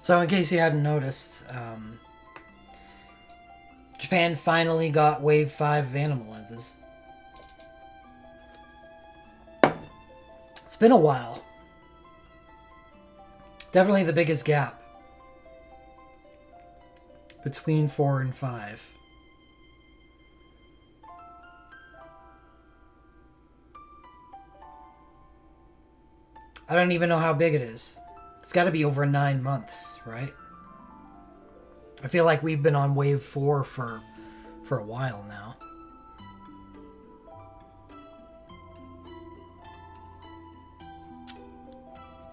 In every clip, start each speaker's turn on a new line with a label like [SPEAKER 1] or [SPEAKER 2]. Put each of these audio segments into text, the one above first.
[SPEAKER 1] So in case you hadn't noticed, Japan finally got Wave 5 of Anima lenses. It's been a while. Definitely the biggest gap between 4 and 5. I don't even know how big it is. It's got to be over 9 months, right? I feel like we've been on Wave 4 for a while now.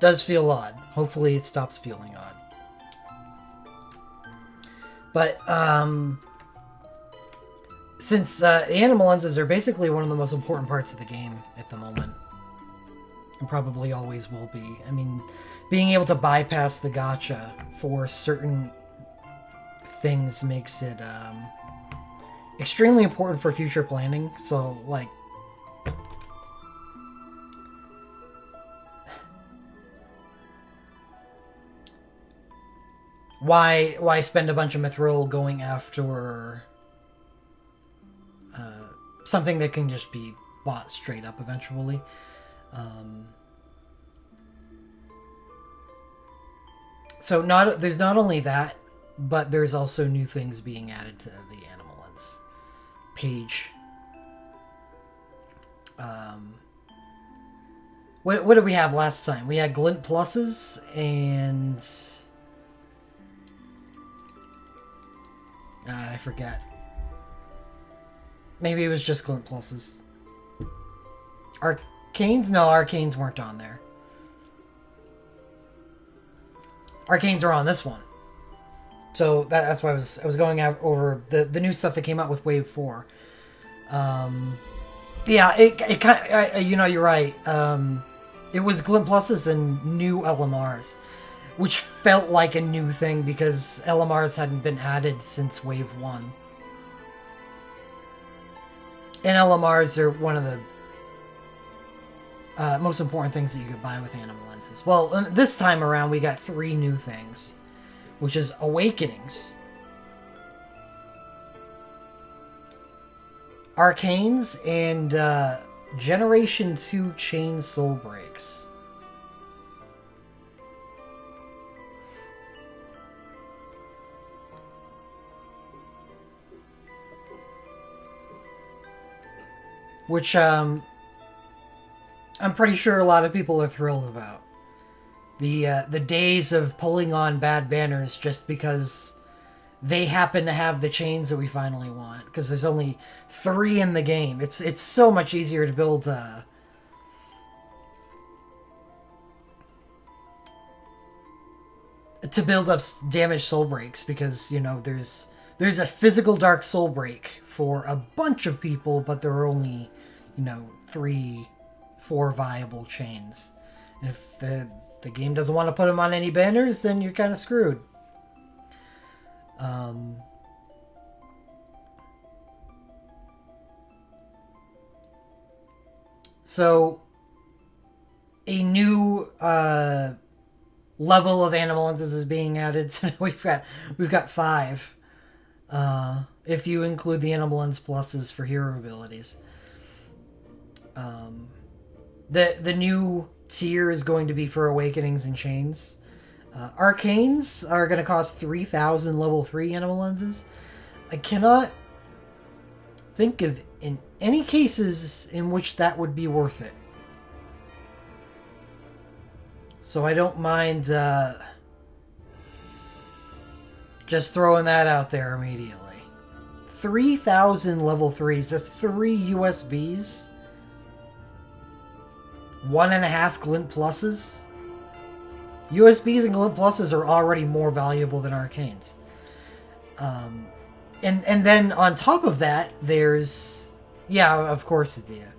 [SPEAKER 1] Does feel odd. Hopefully it stops feeling odd. But, since Anima lenses are basically one of the most important parts of the game at the moment, and probably always will be. I mean, being able to bypass the gacha for certain things makes it extremely important for future planning. So, like, why spend a bunch of mithril going after something that can just be bought straight up eventually? So there's not only that, but there's also new things being added to the Anima lens page. What did we have last time? We had glint pluses and I forget. Maybe it was just glint pluses. Arcanes? No, arcanes weren't on there. Arcanes are on this one. So that's why I was going over the new stuff that came out with Wave 4. Yeah, it kind of, you're right. It was glint pluses and new LMRs, which felt like a new thing because LMRs hadn't been added since Wave 1. And LMRs are one of the most important things that you could buy with Anima lenses. Well, this time around we got 3 new things, which is Awakenings, Arcanes, and Generation 2 Chain Soul Breaks. Which I'm pretty sure a lot of people are thrilled about. The days of pulling on bad banners just because they happen to have the chains that we finally want, because there's only 3 in the game. It's so much easier to build up damaged soul breaks, because there's a physical dark soul break for a bunch of people, but there are only 3-4 viable chains. And if the game doesn't want to put them on any banners, then you're kind of screwed. So a new level of Anima lenses is being added. So we've got 5. If you include the Anima lens pluses for hero abilities. The new tier is going to be for Awakenings and Chains. Arcanes are going to cost 3,000 level 3 Anima lenses. I cannot think of in any cases in which that would be worth it. So I don't mind just throwing that out there immediately. 3,000 level 3s. That's 3 USBs. 1.5 glint pluses. USBs and glint pluses are already more valuable than arcanes. And then on top of that, there's... Yeah, of course it's yeah.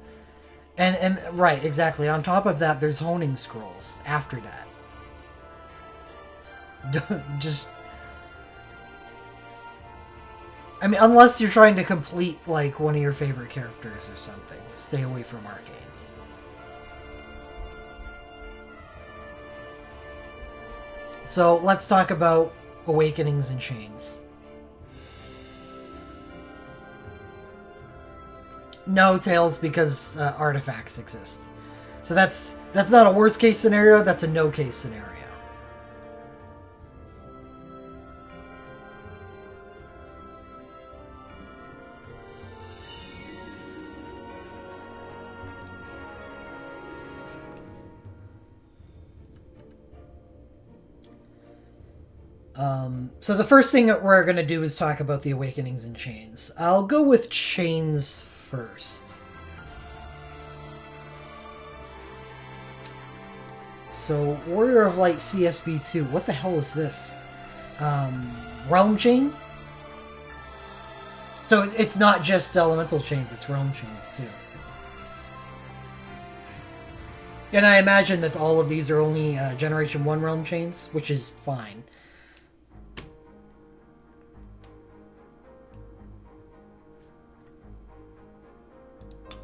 [SPEAKER 1] And right, exactly. On top of that, there's honing scrolls after that. Just... I mean, unless you're trying to complete, like, one of your favorite characters or something. Stay away from arcanes. So let's talk about Awakenings and Chains. No tails because artifacts exist. So that's not a worst case scenario, that's a no case scenario. So the first thing that we're going to do is talk about the Awakenings and Chains. I'll go with Chains first. So, Warrior of Light CSB2. What the hell is this? Realm Chain? So it's not just Elemental Chains, it's Realm Chains too. And I imagine that all of these are only Generation 1 Realm Chains, which is fine.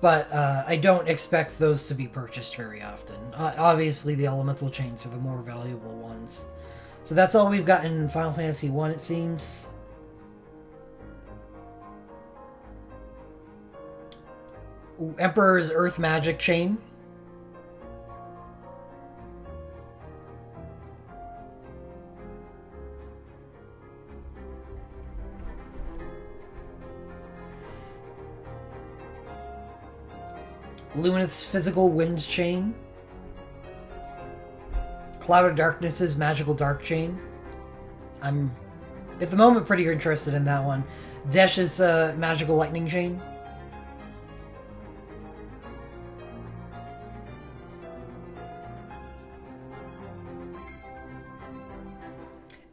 [SPEAKER 1] But I don't expect those to be purchased very often. Obviously, the Elemental Chains are the more valuable ones. So that's all we've got in Final Fantasy 1, it seems. Ooh, Emperor's Earth Magic Chain. Lumineth's Physical Wind Chain. Cloud of Darkness's Magical Dark Chain. I'm, at the moment, pretty interested in that one. Desh's Magical Lightning Chain.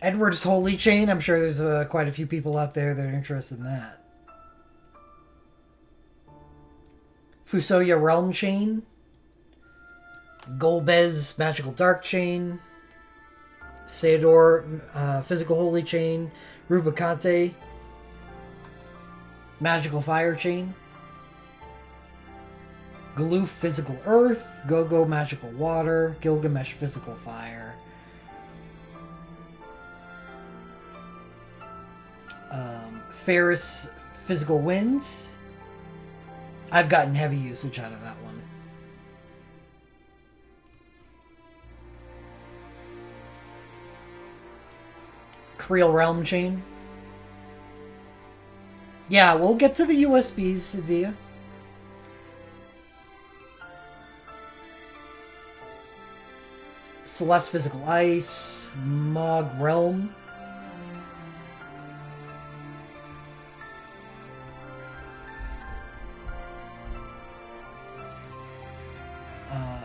[SPEAKER 1] Edward's Holy Chain. I'm sure there's quite a few people out there that are interested in that. Fusoya Realm Chain. Golbez Magical Dark Chain. Seidor Physical Holy Chain. Rubicante Magical Fire Chain. Galoof Physical Earth. Gogo Magical Water. Gilgamesh Physical Fire. Ferris Physical Winds. I've gotten heavy usage out of that one. Creel Realm Chain. Yeah, we'll get to the USBs, Adia. Celeste Physical Ice. Mog Realm.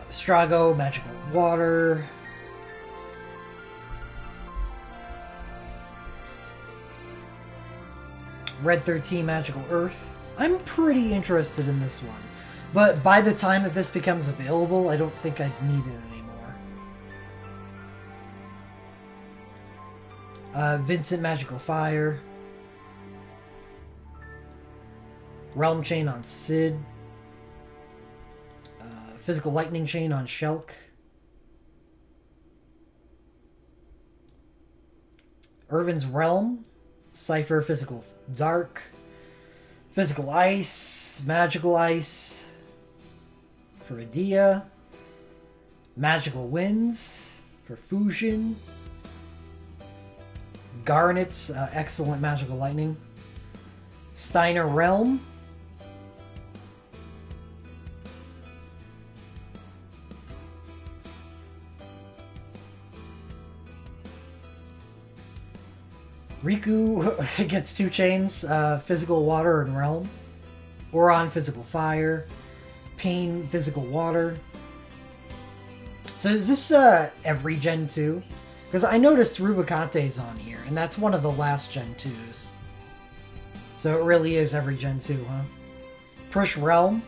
[SPEAKER 1] Strago, Magical Water. Red 13, Magical Earth. I'm pretty interested in this one. But by the time that this becomes available, I don't think I'd need it anymore. Vincent, Magical Fire. Realm Chain on Sid. Physical Lightning Chain on Shulk. Irvin's Realm. Cypher Physical Dark. Physical Ice. Magical Ice. For Adia. Magical Winds. For Fusion. Garnet's excellent Magical Lightning. Steiner Realm. Riku gets 2 chains, Physical Water and Realm. Oron Physical Fire. Pain Physical Water. So is this every Gen 2? Because I noticed Rubicante's on here, and that's one of the last Gen 2s. So it really is every Gen 2, huh? Push Realm.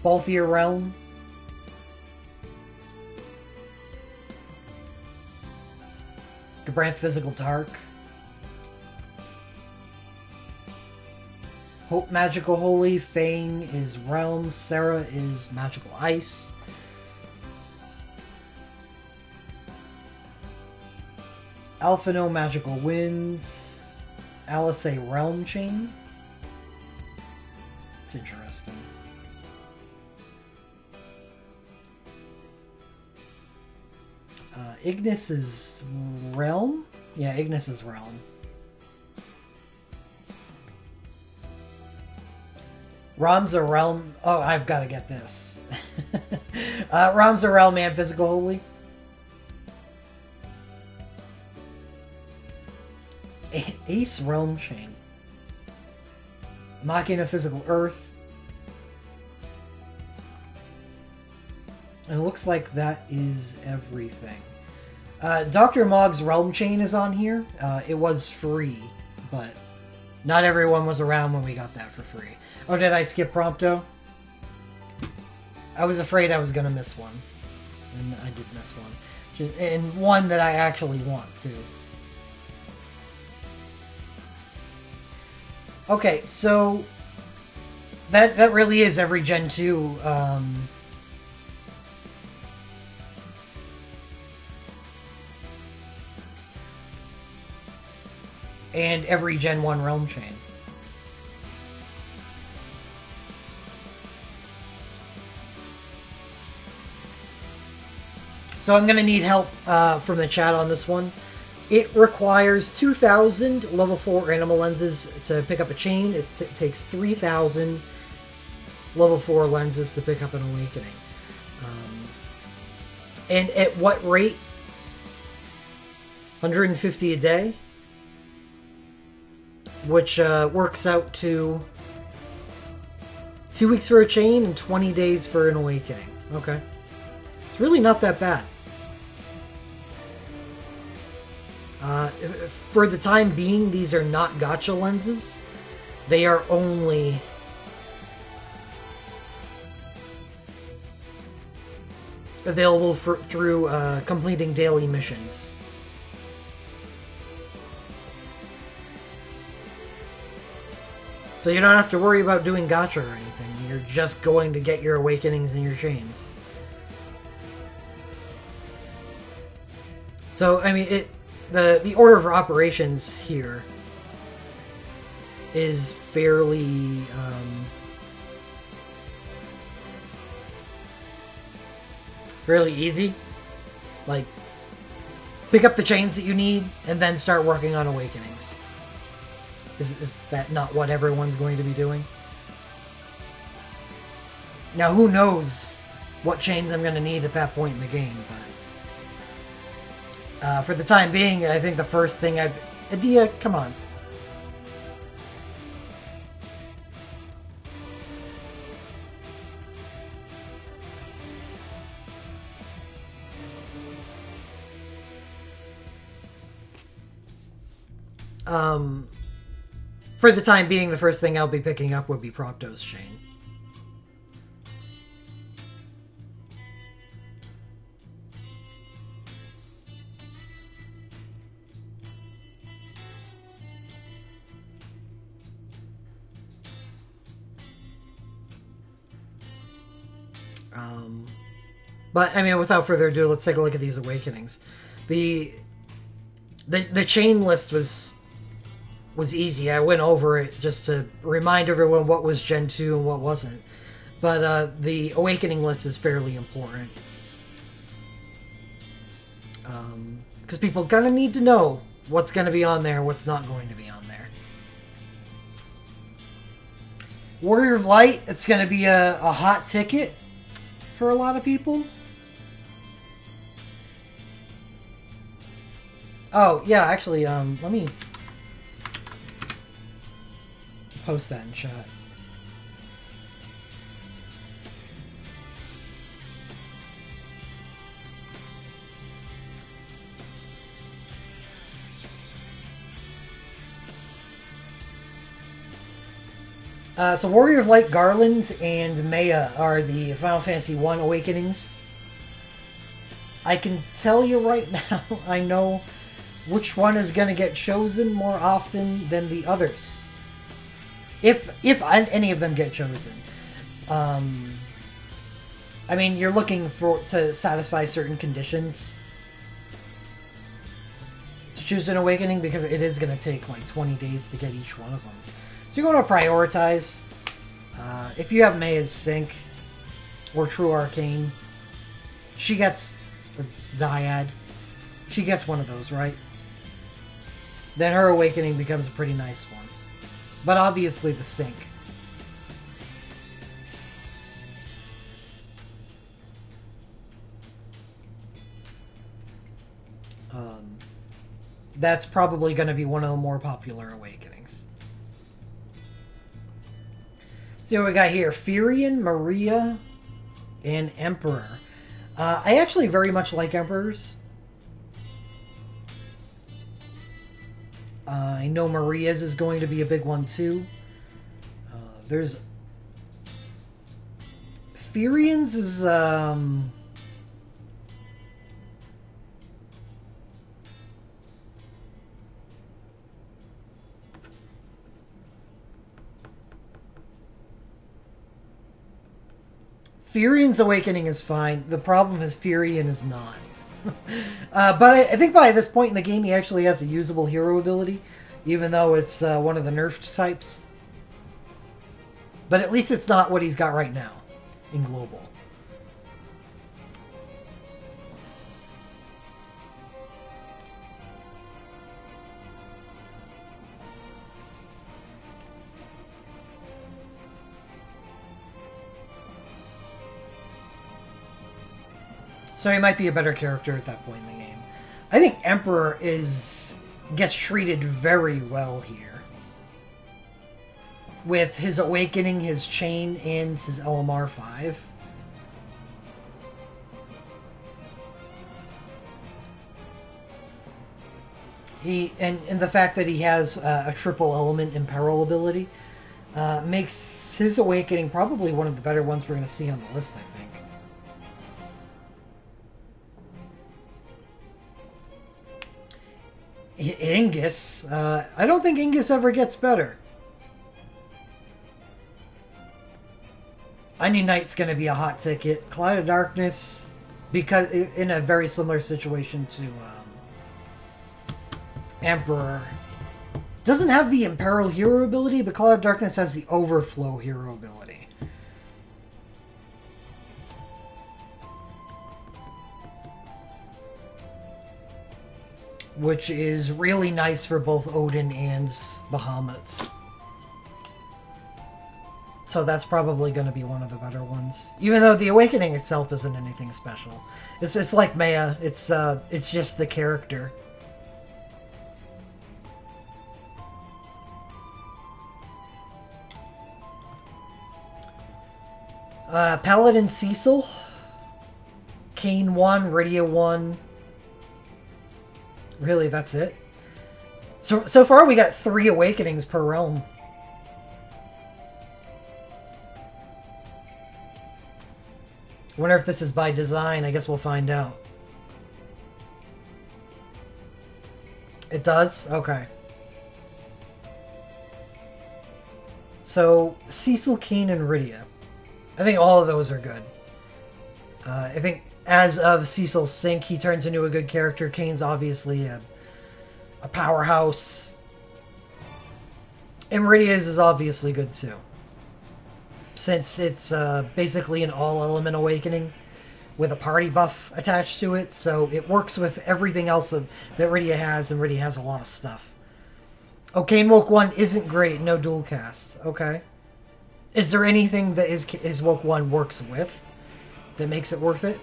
[SPEAKER 1] Balthier Realm. Gabranth Physical Dark. Hope Magical Holy, Fang is Realm, Sarah is Magical Ice. Alphino Magical Winds. Alice Realm Chain. It's interesting. Ignis is Realm? Yeah, Ignis is Realm. Ramza Realm. Oh, I've got to get this. Ramza Realm and Physical Holy. Ace Realm Chain. Machina Physical Earth. And it looks like that is everything. Dr. Mog's Realm Chain is on here. It was free, but not everyone was around when we got that for free. Oh, did I skip Prompto? I was afraid I was going to miss one. And I did miss one. And one that I actually want, too. Okay, so that really is every Gen 2. And every Gen 1 Realm Chain. So I'm going to need help from the chat on this one. It requires 2,000 level 4 Anima lenses to pick up a chain. It takes 3,000 level 4 lenses to pick up an awakening. And at what rate? 150 a day? Which works out to 2 weeks for a chain and 20 days for an awakening. Okay. It's really not that bad. For the time being, these are not gacha lenses. They are only available through completing daily missions. So you don't have to worry about doing gacha or anything. You're just going to get your awakenings and your chains. So, I mean, the order of operations here is fairly fairly easy. Like, pick up the chains that you need and then start working on awakenings. Is that not what everyone's going to be doing? Now, who knows what chains I'm going to need at that point in the game, but for the time being, I think the first thing Adia, come on. For the time being, the first thing I'll be picking up would be Prompto's chain. But, I mean, without further ado, let's take a look at these awakenings. The chain list was easy. I went over it just to remind everyone what was Gen 2 and what wasn't. But the awakening list is fairly important. Because people kind of need to know what's going to be on there, what's not going to be on there. Warrior of Light, it's going to be a hot ticket for a lot of people. Oh, yeah, actually, let me post that in chat. So Warrior of Light Garland and Maya are the Final Fantasy 1 Awakenings. I can tell you right now, I know which one is going to get chosen more often than the others. if any of them get chosen. I mean, you're looking to satisfy certain conditions to choose an awakening, because it is going to take like 20 days to get each one of them. So you're going to prioritize. If you have Maya's Sync or True Arcane, she gets or Dyad. She gets one of those, right? Then her awakening becomes a pretty nice one. But obviously the Sync. That's probably going to be one of the more popular awakenings. See what we got here. Furion, Maria, and Emperor. I actually very much like Emperors. I know Maria's is going to be a big one too. There's... Furion's is... Furion's awakening is fine. The problem is Furion is not. But I think by this point in the game he actually has a usable hero ability, even though it's one of the nerfed types. But at least it's not what he's got right now in Global. So he might be a better character at that point in the game. I think Emperor gets treated very well here. With his Awakening, his Chain, and his LMR 5. And the fact that he has a triple element Imperil ability makes his Awakening probably one of the better ones we're going to see on the list, I think. Ingus. I don't think Ingus ever gets better. Onion Knight's going to be a hot ticket. Cloud of Darkness, because in a very similar situation to Emperor. Doesn't have the Imperil hero ability, but Cloud of Darkness has the Overflow hero ability. Which is really nice for both Odin and Bahamut's. So that's probably going to be one of the better ones. Even though the Awakening itself isn't anything special. It's like Maya. It's just the character. Paladin Cecil. Kane 1, Rydia 1. Really, that's it? So far we got 3 Awakenings per realm. Wonder if this is by design. I guess we'll find out. It does? Okay. So, Cecil, Kane, and Rydia. I think all of those are good. I think as of Cecil's Sync, he turns into a good character. Kane's obviously a powerhouse. And Rydia's is obviously good too. Since it's basically an all-element awakening with a party buff attached to it. So it works with everything else that Rydia has, and Rydia has a lot of stuff. Oh, Kane Woke 1 isn't great. No dual cast. Okay. Is there anything that his Woke 1 works with that makes it worth it?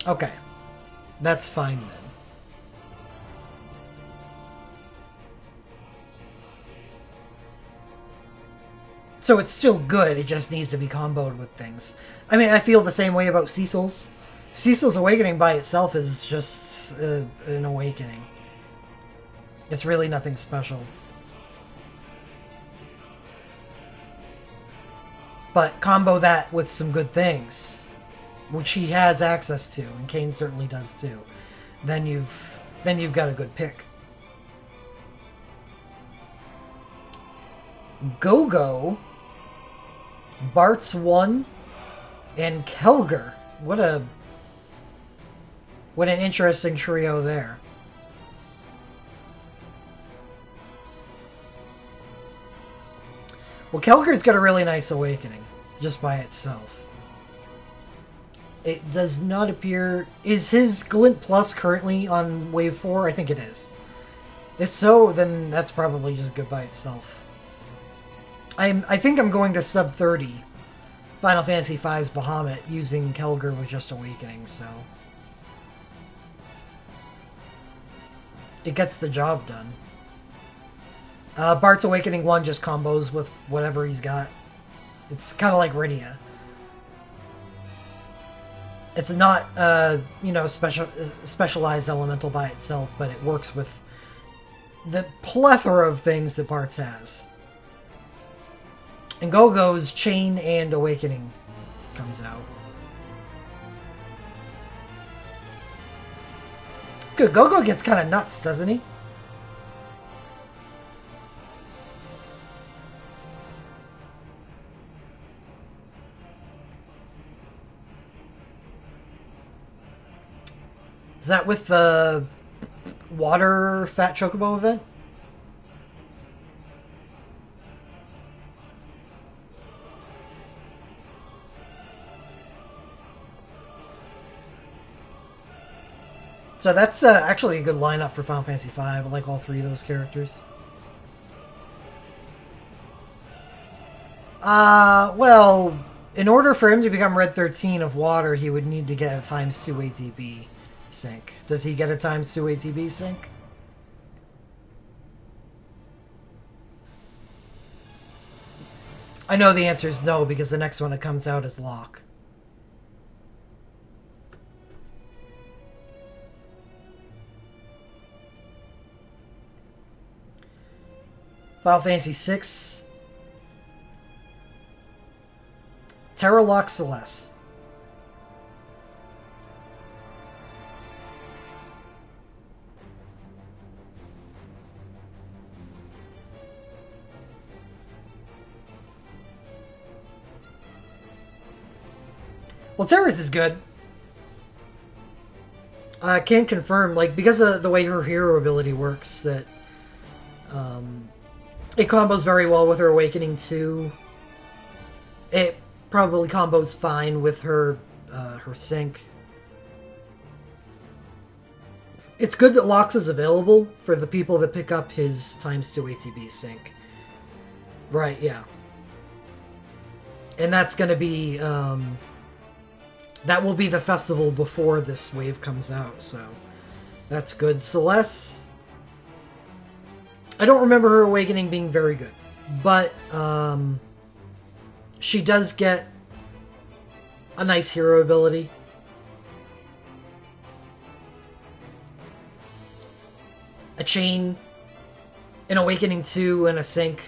[SPEAKER 1] Okay. That's fine then. So it's still good, it just needs to be comboed with things. I mean, I feel the same way about Cecil's. Cecil's Awakening by itself is just an awakening. It's really nothing special. But combo that with some good things, which he has access to, and Kane certainly does too. then you've got a good pick. Go-Go, Bart's 1, and Kelger. What an interesting trio there. Well, Kelger's got a really nice awakening, just by itself. It does not appear... Is his Glint Plus currently on Wave 4? I think it is. If so, then that's probably just good by itself. I think I'm going to sub 30 Final Fantasy V's Bahamut using Kelger with just Awakening, so... It gets the job done. Bart's Awakening 1 just combos with whatever he's got. It's kind of like Rydia. It's not, specialized elemental by itself, but it works with the plethora of things that Bart's has. And Go-Go's Chain and Awakening comes out. It's good. Go-Go gets kind of nuts, doesn't he? Is that with the water Fat Chocobo event? So that's actually a good lineup for Final Fantasy V. I like all three of those characters. Well, in order for him to become Red 13 of Water, he would need to get a ×2 ATB sync. Does he get a ×2 ATB sync? I know the answer is no, because the next one that comes out is Locke. Final Fantasy VI. Terra Locke Celeste. Well, Terra's is good. I can't confirm, like, because of the way her hero ability works, that it combos very well with her Awakening 2. It probably combos fine with her her sync. It's good that Locke's is available for the people that pick up his ×2 ATB sync. Right, yeah. And that's going to be... that will be the festival before this wave comes out, so that's good. Celeste... I don't remember her Awakening being very good, but she does get a nice hero ability. A chain, an Awakening 2, and a sync,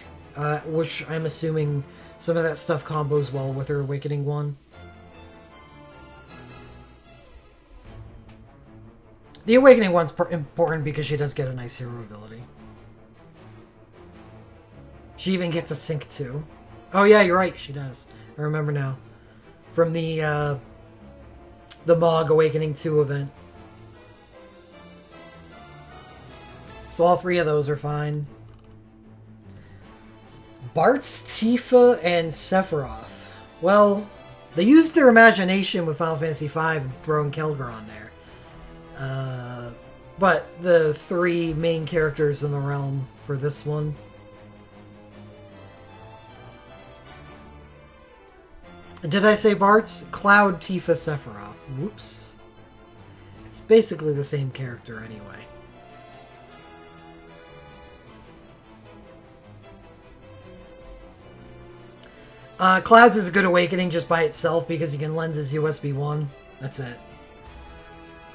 [SPEAKER 1] which I'm assuming some of that stuff combos well with her Awakening 1. The Awakening 1's important because she does get a nice hero ability. She even gets a sync too. Oh yeah, you're right, she does. I remember now. From the Mog Awakening 2 event. So all three of those are fine. Bart's, Tifa, and Sephiroth. Well, they used their imagination with Final Fantasy V and throwing Kelger on there. But the three main characters in the realm for this one... Did I say Bart's? Cloud, Tifa, Sephiroth. Whoops. It's basically the same character anyway. Cloud's is a good Awakening just by itself because you can lens his USB 1. That's it.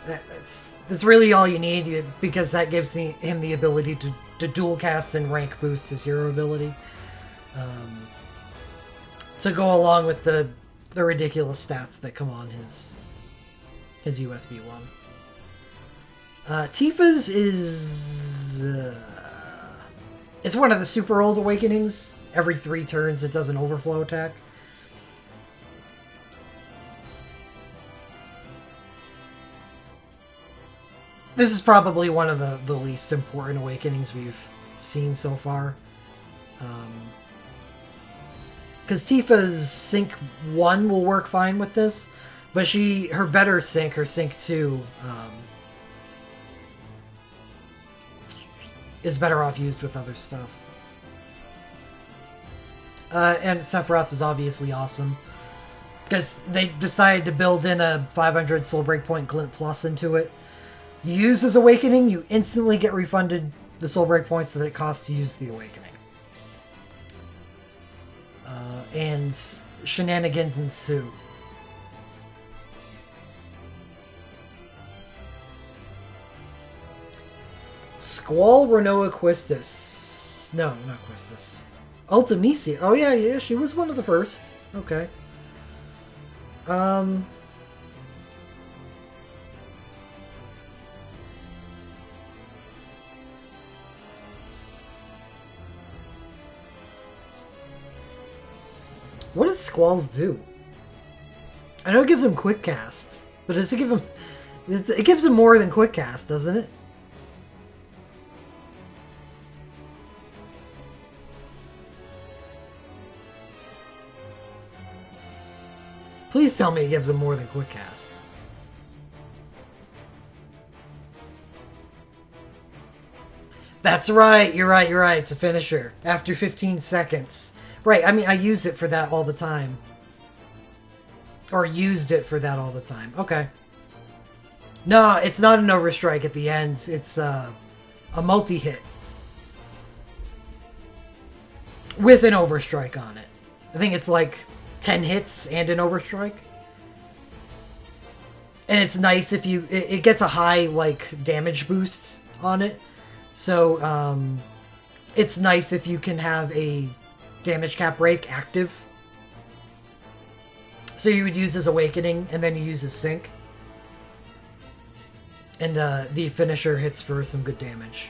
[SPEAKER 1] That's really all you need because that gives him the ability to dual cast and rank boost his hero ability. To go along with the ridiculous stats that come on his USB 1. Tifa's is one of the super old awakenings. Every 3 turns it does an overflow attack. This is probably one of the least important awakenings we've seen so far. Because Tifa's Sync 1 will work fine with this, but her better Sync, her Sync 2, is better off used with other stuff. And Sephiroth's is obviously awesome. Because they decided to build in a 500 Soul Breakpoint Glint Plus into it. You use his Awakening, you instantly get refunded the Soul Breakpoints that it costs to use the Awakening. And shenanigans ensue. Squall Renoa Quistis. No, not Quistis. Ultimisia. Oh yeah, she was one of the first. Okay. What does Squalls do? I know it gives him Quick Cast, but does it give him... It gives him more than Quick Cast, doesn't it? Please tell me it gives him more than Quick Cast. That's right, you're right, it's a finisher. After 15 seconds. Right, I mean, I use it for that all the time. Or used it for that all the time. Okay. No, it's not an overstrike at the end. It's a multi-hit. With an overstrike on it. I think it's like 10 hits and an overstrike. And it's nice if you... It gets a high, like, damage boost on it. So, it's nice if you can have a damage cap rake active. So you would use his Awakening, and then you use his Sync. And the finisher hits for some good damage.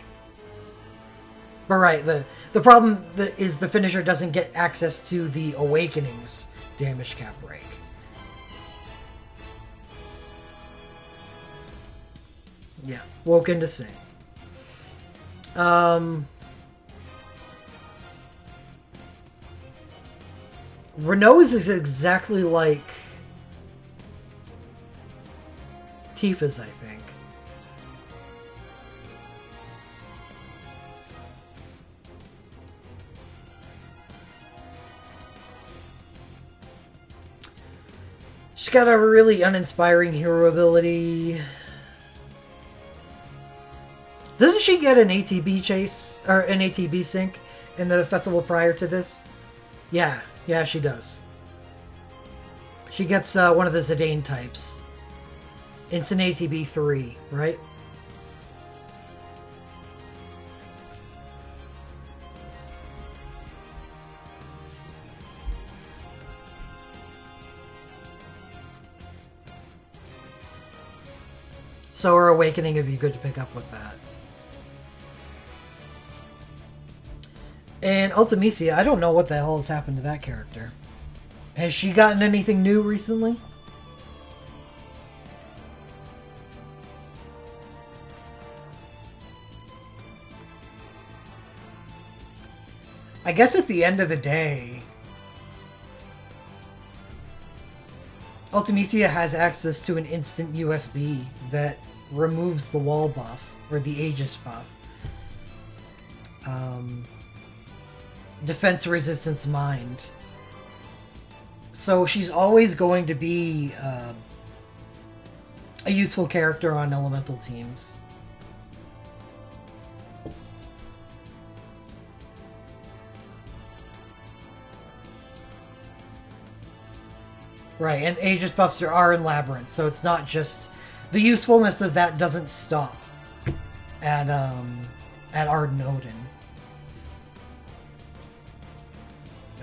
[SPEAKER 1] But right, the problem is the finisher doesn't get access to the Awakening's damage cap rake. Yeah, Woken to Sing. Renault's is exactly like Tifa's, I think. She's got a really uninspiring hero ability. Doesn't she get an ATB chase, or an ATB sync in the festival prior to this? Yeah, she does. She gets one of the Zidane types. It's an ATB 3, right? So her Awakening would be good to pick up with that. And Ultimisia, I don't know what the hell has happened to that character. Has she gotten anything new recently? I guess at the end of the day, Ultimisia has access to an instant USB that removes the wall buff, or the Aegis buff. Defense Resistance Mind. So she's always going to be a useful character on elemental teams. Right, and Aegis buffs are in Labyrinth, so it's not just... The usefulness of that doesn't stop at Arden Odin.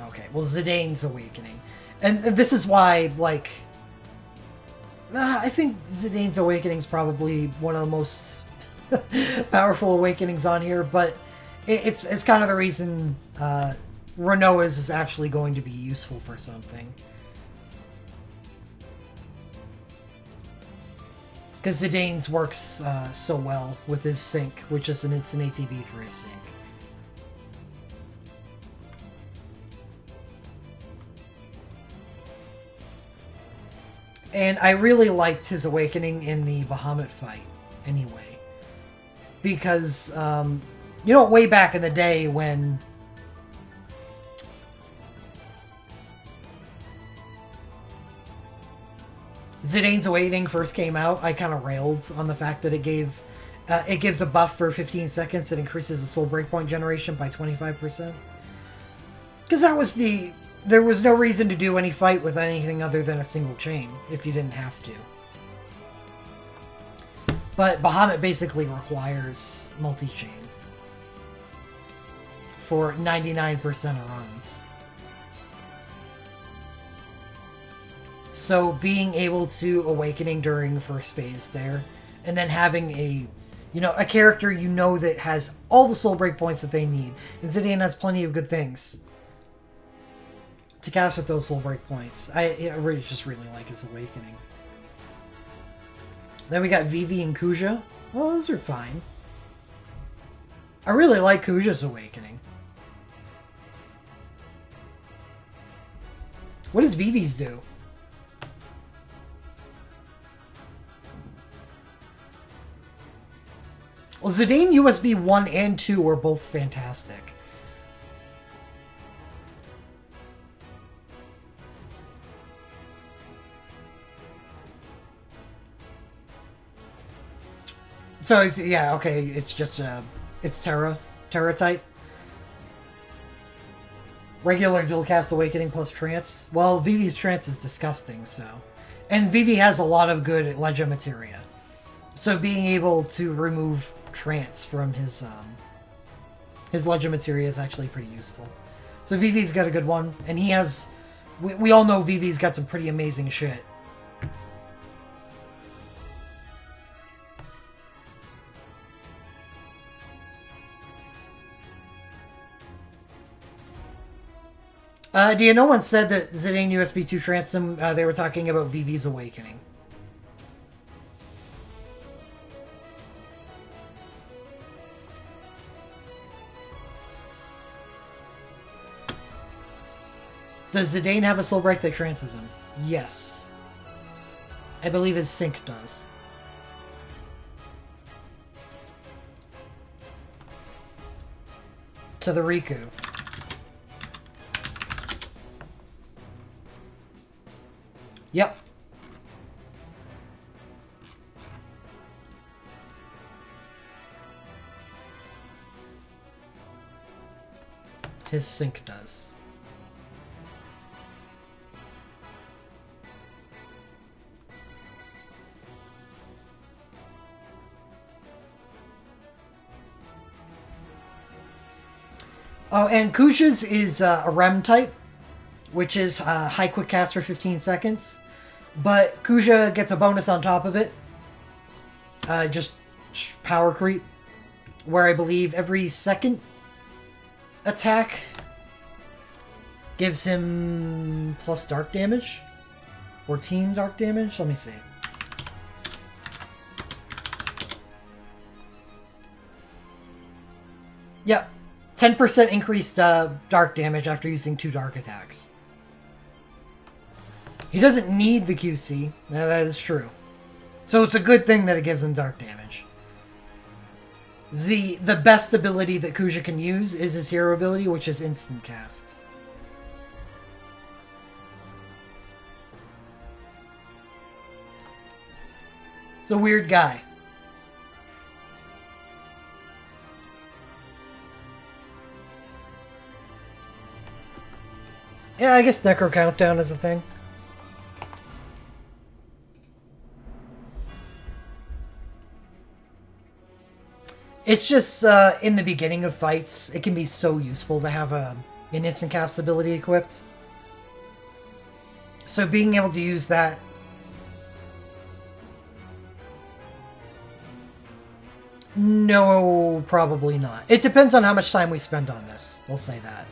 [SPEAKER 1] Okay, well, Zidane's Awakening. And this is why, like... I think Zidane's Awakening is probably one of the most powerful awakenings on here, but it's kind of the reason Renoa's is actually going to be useful for something. Because Zidane's works so well with his sync, which is an instant ATB for his sync. And I really liked his awakening in the Bahamut fight, anyway. Because, you know, way back in the day when Zidane's Awakening first came out, I kind of railed on the fact that it gives a buff for 15 seconds that increases the soul breakpoint generation by 25%. Because there was no reason to do any fight with anything other than a single chain, if you didn't have to. But Bahamut basically requires multi-chain for 99% of runs. So being able to awakening during the first phase there, and then having a character that has all the soul break points that they need. And Zidane has plenty of good things to cast with those soul break points. I really like his awakening. Then we got Vivi and Kuja. Well, those are fine. I really like Kuja's awakening. What does Vivi's do? Well, Zidane USB 1 and 2 are both fantastic. So, yeah, okay, it's just, it's Terra type. Regular dual cast awakening plus trance. Well, Vivi's trance is disgusting, so. And Vivi has a lot of good Ledger materia. So being able to remove trance from his Ledger materia is actually pretty useful. So Vivi's got a good one, and he has... We all know Vivi's got some pretty amazing shit. Do you know one said that Zidane USB 2 Transom, they were talking about Vivi's awakening? Does Zidane have a soul break that trances him? Yes. I believe his sync does. To the Riku. Yep. His sync does. Oh, and Kuja's is a REM type, which is high quick cast for 15 seconds. But Kuja gets a bonus on top of it. Just power creep. Where I believe every second attack gives him plus dark damage. Or team dark damage. Let me see. Yep. 10% increased dark damage after using 2 dark attacks. He doesn't need the QC. That is true. So it's a good thing that it gives him dark damage. The best ability that Kuja can use is his hero ability, which is instant cast. He's a weird guy. Yeah, I guess Necro Countdown is a thing. It's just, in the beginning of fights, it can be so useful to have an instant cast ability equipped. So being able to use that... No, probably not. It depends on how much time we spend on this. We'll say that.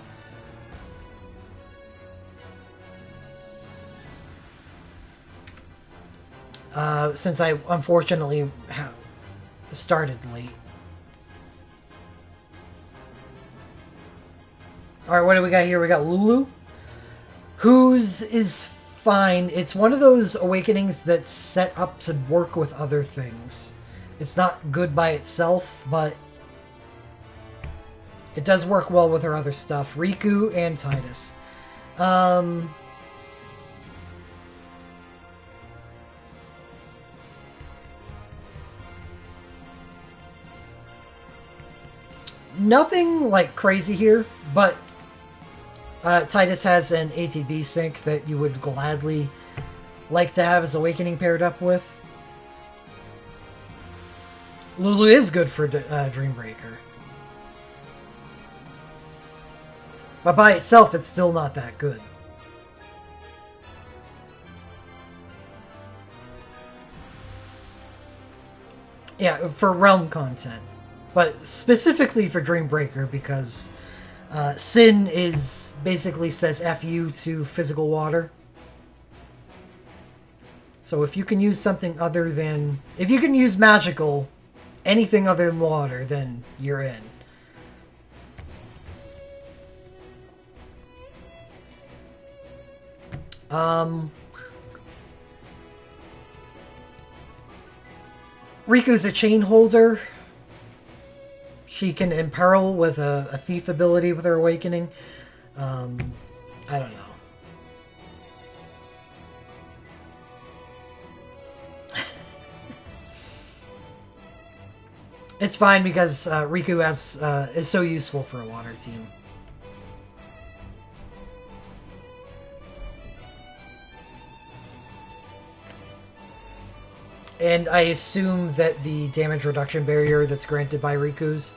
[SPEAKER 1] Since I unfortunately started late. Alright, what do we got here? We got Lulu, whose is fine. It's one of those awakenings that's set up to work with other things. It's not good by itself, but it does work well with her other stuff. Riku and Titus. Nothing like crazy here, but Titus has an ATB sync that you would gladly like to have his awakening paired up with. Lulu is good for Dreambreaker. But by itself, it's still not that good. Yeah, for realm content. But specifically for Dreambreaker, because Sin is basically says F you to physical water. So if you can use something other than... If you can use magical, anything other than water, then you're in. Riku's a chain holder. She can imperil with a thief ability with her awakening. I don't know. It's fine because Riku is so useful for a water team. And I assume that the damage reduction barrier that's granted by Riku's,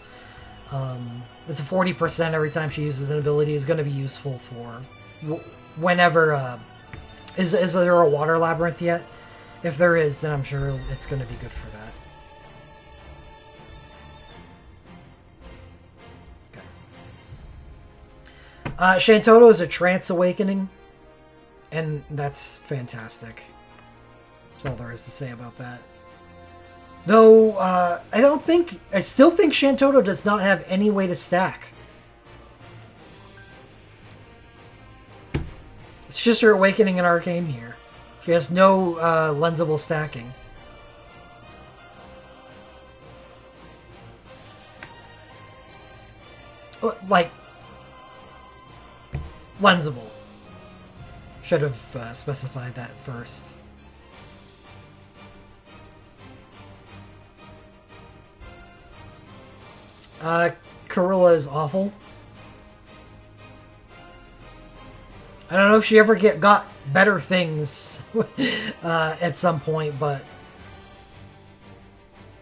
[SPEAKER 1] it's a 40% every time she uses an ability, is going to be useful for whenever... Is there a water labyrinth yet? If there is, then I'm sure it's going to be good for that. Okay. Shantoto is a trance awakening, and that's fantastic. That's all there is to say about that. Though, I still think Shantoto does not have any way to stack. It's just her awakening and arcane here. She has no lensable stacking. Like, lensable. Should have specified that first. Karilla is awful. I don't know if she ever got better things at some point, but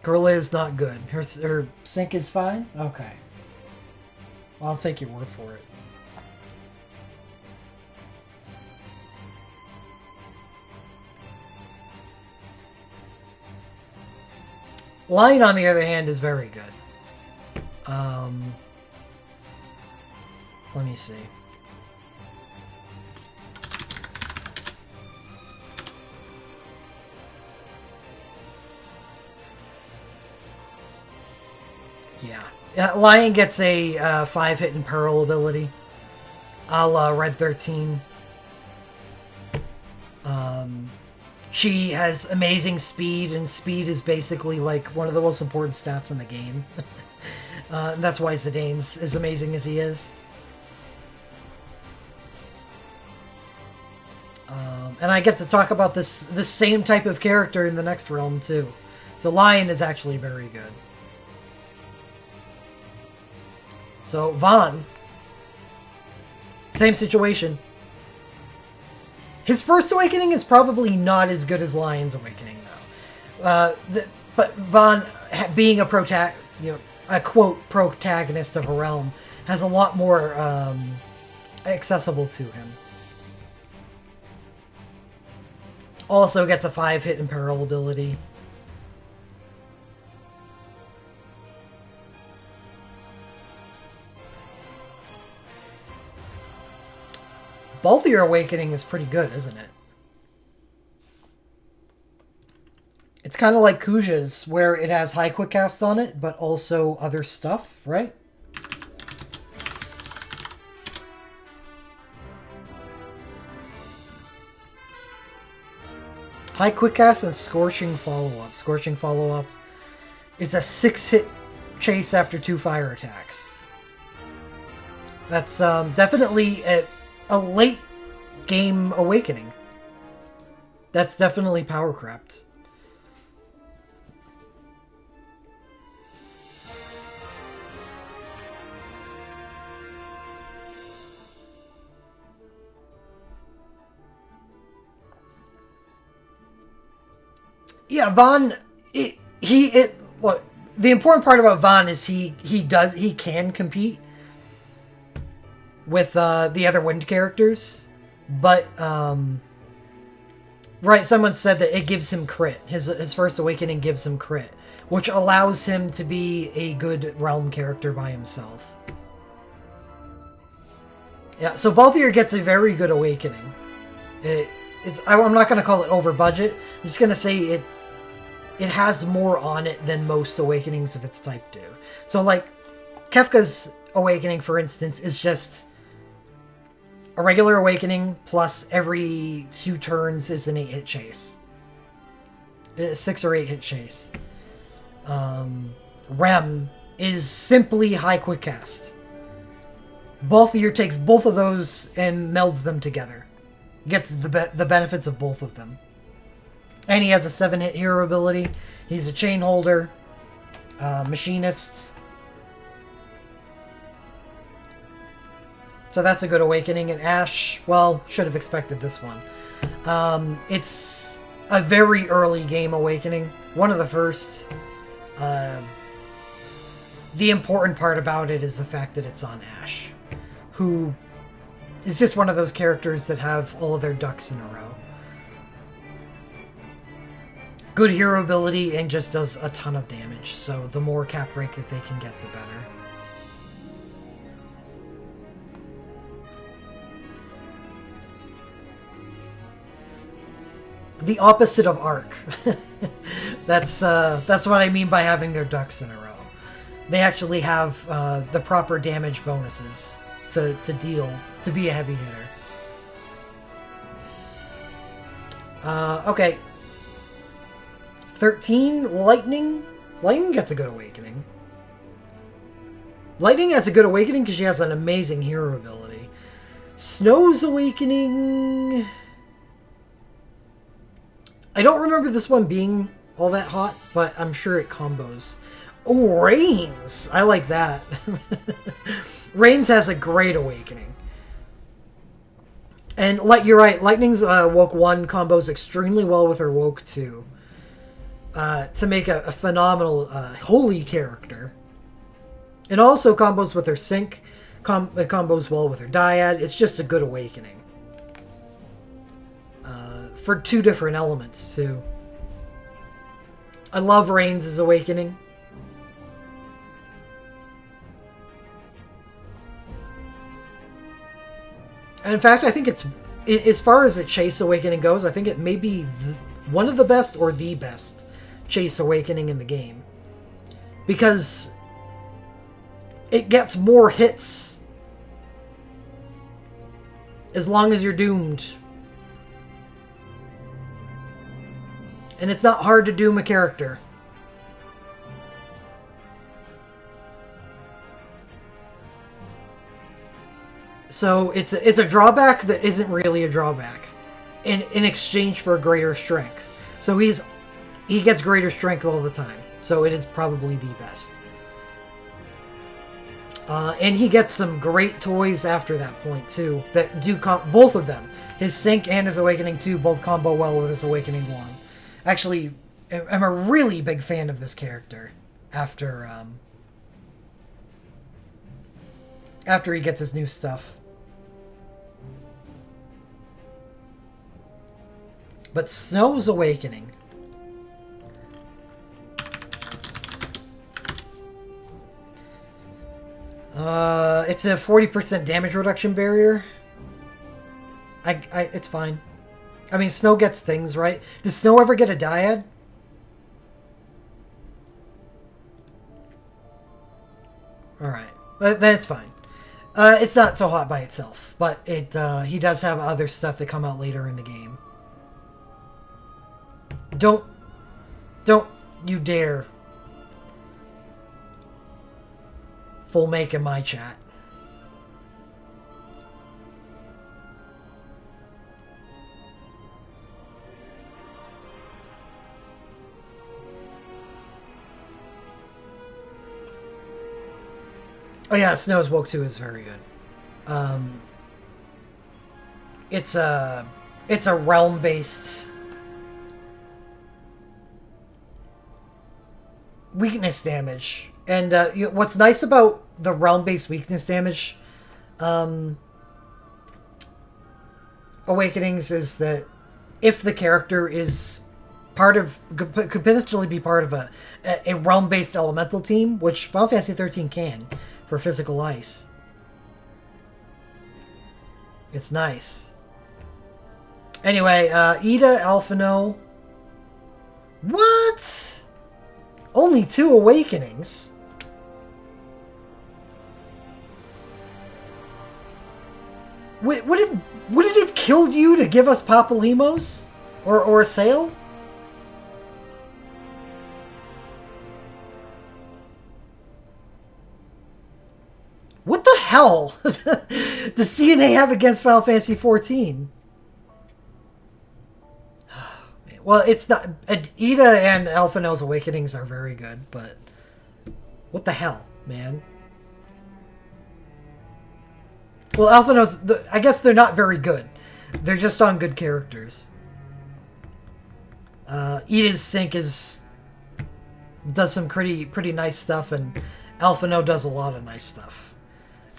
[SPEAKER 1] Karilla is not good. Her sync is fine? Okay. Well, I'll take your word for it. Lion, on the other hand, is very good. Let me see. Yeah. Lion gets a 5-hit Imperil ability, a la Red 13. She has amazing speed, and speed is basically like one of the most important stats in the game. And that's why Zidane's as amazing as he is. And I get to talk about this same type of character in the next realm too. So Lion is actually very good. So Vaughn, same situation. His first awakening is probably not as good as Lion's awakening, though. But Vaughn, being a quote protagonist of a realm, has a lot more accessible to him. Also gets a 5-hit Imperil ability. Balthier Awakening is pretty good, isn't it? It's kind of like Kuja's, where it has high quick cast on it, but also other stuff, right? High quick cast and Scorching follow-up. Scorching follow-up is a 6-hit chase after 2 fire attacks. That's definitely a late game awakening. That's definitely power crept. Yeah, Vaughn. What the important part about Vaughn is he can compete with the other wind characters, but right. Someone said that it gives him crit. His first awakening gives him crit, which allows him to be a good realm character by himself. Yeah, so Balthier gets a very good awakening. I'm not going to call it over budget. I'm just going to say it has more on it than most awakenings of its type do. So, like, Kefka's awakening, for instance, is just a regular awakening plus every 2 turns is an 8-hit chase. 6 or 8-hit chase. Rem is simply high quick cast. Balthier takes both of those and melds them together. Gets the benefits of both of them. And he has a 7-hit hero ability. He's a chain holder. Machinist. So that's a good awakening. And Ash, well, should have expected this one. It's a very early game awakening. One of the first. The important part about it is the fact that it's on Ash, who is just one of those characters that have all of their ducks in a row. Good hero ability and just does a ton of damage, so the more cap break that they can get, the better. The opposite of Arc. That's what I mean by having their ducks in a row. They actually have the proper damage bonuses to be a heavy hitter. Okay. 13, Lightning. Lightning gets a good awakening. Lightning has a good awakening because she has an amazing hero ability. Snow's awakening... I don't remember this one being all that hot, but I'm sure it combos. Oh, Rains! I like that. Rains has a great awakening. And you're right, Lightning's Woke 1 combos extremely well with her Woke 2. To make a phenomenal holy character. It also combos with her Sync. It combos well with her Dyad. It's just a good awakening. For 2 different elements, too. I love Rains' awakening. And in fact, I think it's... As far as the Chase awakening goes, I think it may be one of the best or the best Chase awakening in the game. Because it gets more hits as long as you're doomed. And it's not hard to doom a character. So it's a drawback that isn't really a drawback in exchange for greater strength. So he gets greater strength all the time. So it is probably the best. And he gets some great toys after that point too. That do both of them. His Sync and his Awakening 2 both combo well with his Awakening 1. Actually, I'm a really big fan of this character after he gets his new stuff. But Snow's Awakening. It's a 40% damage reduction barrier. It's fine. I mean, Snow gets things right. Does Snow ever get a dyad? Alright. Then it's fine. It's not so hot by itself, but he does have other stuff that come out later in the game. Don't you dare full make in my chat. Oh yeah, Snow's Woke 2 is very good. It's a realm-based weakness damage. And what's nice about the realm-based weakness damage awakenings is that if the character is could potentially be part of a realm-based elemental team, which Final Fantasy 13 can for physical ice. It's nice. Anyway, Ida, Alphino. What? Only 2 awakenings? Would it have killed you to give us Papalimos? Or a sale? What the hell does DNA have against Final Fantasy 14? Well, it's not... Ida and Alphino's awakenings are very good, but... What the hell, man? Well, Alphino's... I guess they're not very good. They're just on good characters. Ida's sync does some pretty nice stuff, and Alphino does a lot of nice stuff.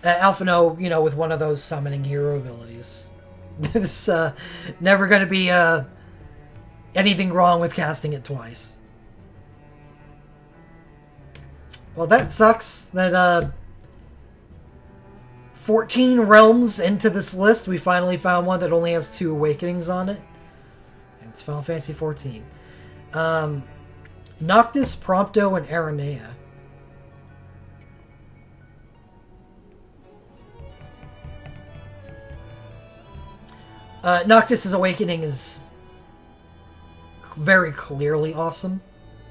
[SPEAKER 1] Alphino, with one of those summoning hero abilities. There's never going to be anything wrong with casting it twice. Well, that sucks. That 14 realms into this list, we finally found one that only has 2 awakenings on it. And it's Final Fantasy 14. Noctis, Prompto, and Aranea. Noctis' awakening is very clearly awesome.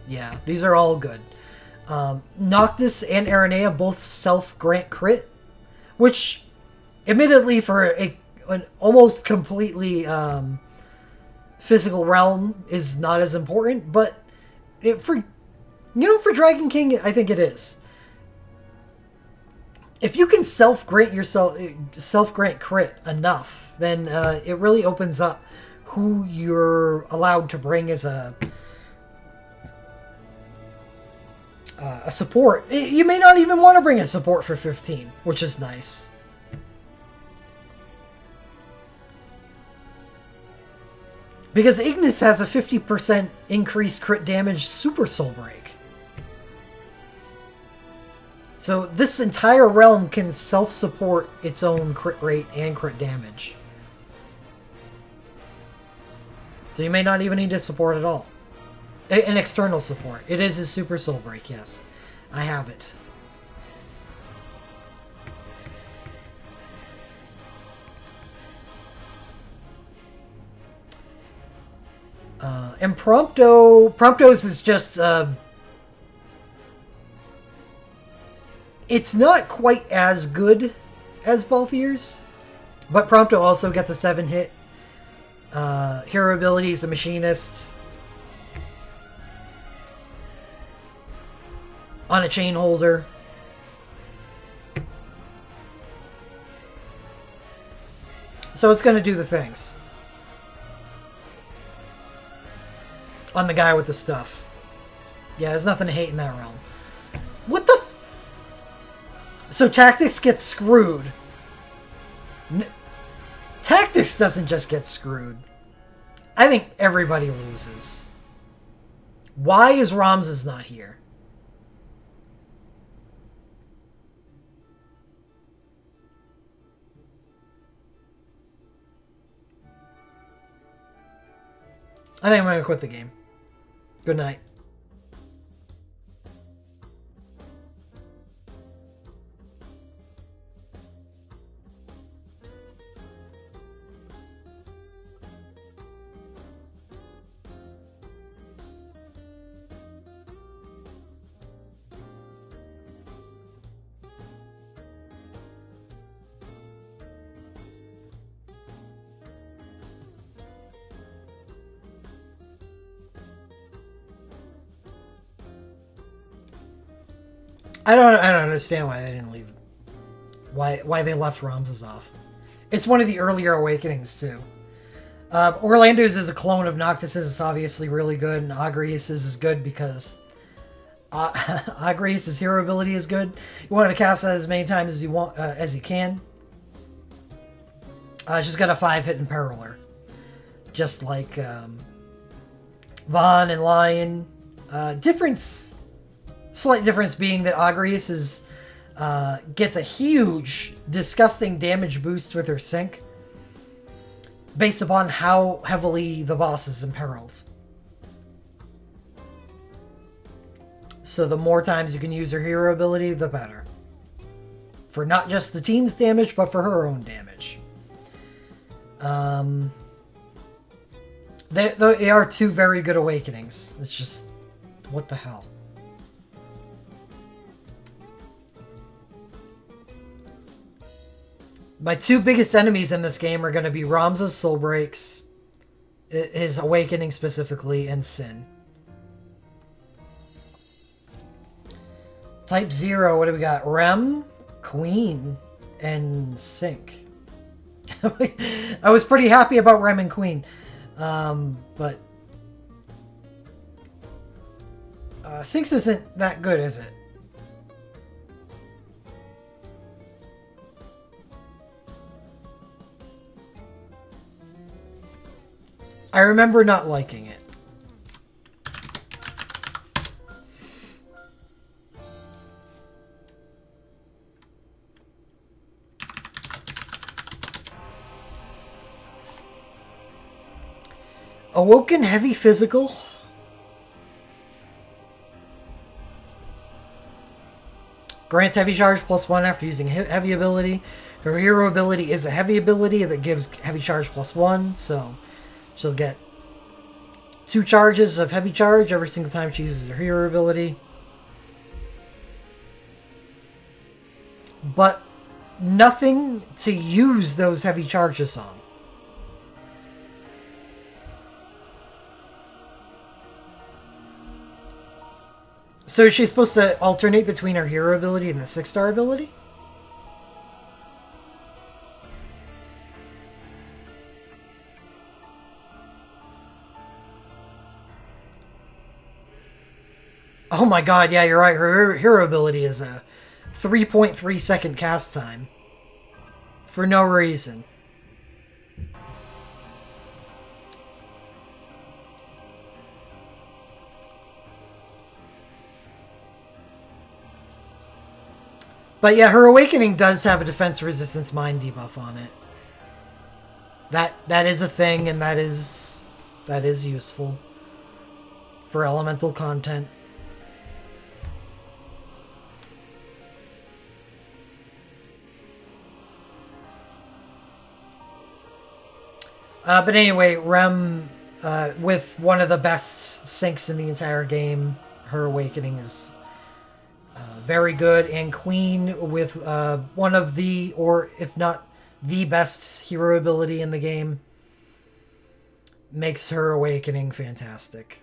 [SPEAKER 1] Yeah, these are all good. Noctis and Aranea both self-grant crit, which, admittedly, for an almost completely physical realm is not as important, but for Dragon King, I think it is. If you can self-grant crit enough, then it really opens up who you're allowed to bring as a support. You may not even want to bring a support for 15, which is nice. Because Ignis has a 50% increased crit damage Super Soul Break. So this entire realm can self-support its own crit rate and crit damage. So you may not even need to support at all. An external support. It is a Super Soul Break, yes. I have it. And Prompto's is just... it's not quite as good as Balthiers, but Prompto also gets a 7-hit. Hero ability is a Machinist. On a Chain Holder. So it's going to do the things. On the guy with the stuff. Yeah, there's nothing to hate in that realm. What the So Tactics gets screwed. Tactics doesn't just get screwed. I think everybody loses. Why is Ramses not here? I think I'm going to quit the game. Good night. I don't understand why they didn't leave. Why they left Ramses off. It's one of the earlier awakenings too. Orlando's is a clone of Noctis's. It's obviously really good, and Agrius's is good because Agrius's hero ability is good. You want to cast that as many times as you want, as you can. She's got a 5-hit Imperiler, just like Vaughn and Lion. Slight difference being that Agrius gets a huge, disgusting damage boost with her sync, based upon how heavily the boss is imperiled. So the more times you can use her hero ability, the better. For not just the team's damage, but for her own damage. They are two very good awakenings. It's just, what the hell? My two biggest enemies in this game are going to be Ramses' Soul Breaks, his Awakening specifically, and Sin. Type 0, what do we got? Rem, Queen, and Sync. I was pretty happy about Rem and Queen, but Sync's isn't that good, is it? I remember not liking it. Awoken Heavy Physical. Grants heavy charge +1 after using heavy ability. Her hero ability is a heavy ability that gives heavy charge +1, so she'll get 2 charges of heavy charge every single time she uses her hero ability. But nothing to use those heavy charges on. So is she supposed to alternate between her hero ability and the 6-star ability? Oh my god, yeah, you're right. Her hero ability is a 3.3 second cast time. For no reason. But yeah, her Awakening does have a defense resistance mind debuff on it. That is a thing, and that is useful for elemental content. But anyway, Rem, with one of the best syncs in the entire game, her Awakening is very good. And Queen with one of the, or if not the best hero ability in the game, makes her Awakening fantastic.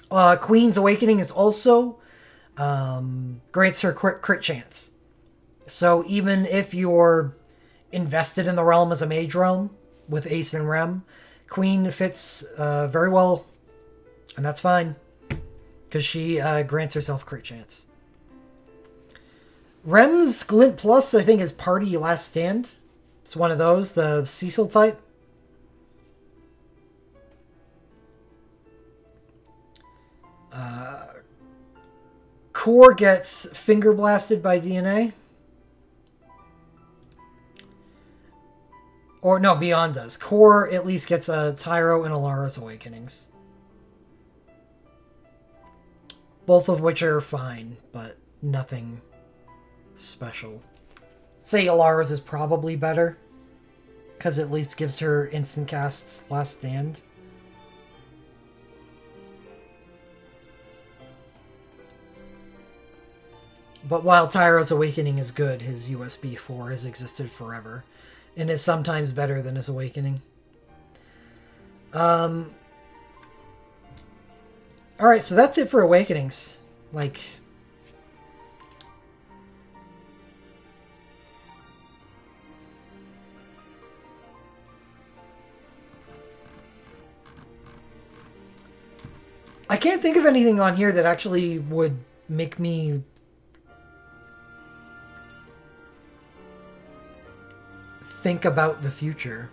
[SPEAKER 1] Queen's Awakening is also grants her crit chance. So even if you're invested in the realm as a mage realm with Ace and Rem, Queen fits very well, and that's fine because she grants herself crit chance. Rem's Glint Plus, I think, is Party Last Stand. It's one of those, the Cecil type. Core gets Finger Blasted by DNA. Or no, Beyond does. Core at least gets a Tyro and Alara's Awakenings. Both of which are fine, but nothing special. Say Alara's is probably better, because at least gives her instant casts Last Stand. But while Tyro's Awakening is good, his USB 4 has existed forever, and is sometimes better than his Awakening. Alright, so that's it for Awakenings. Like... I can't think of anything on here that actually would make me think about the future.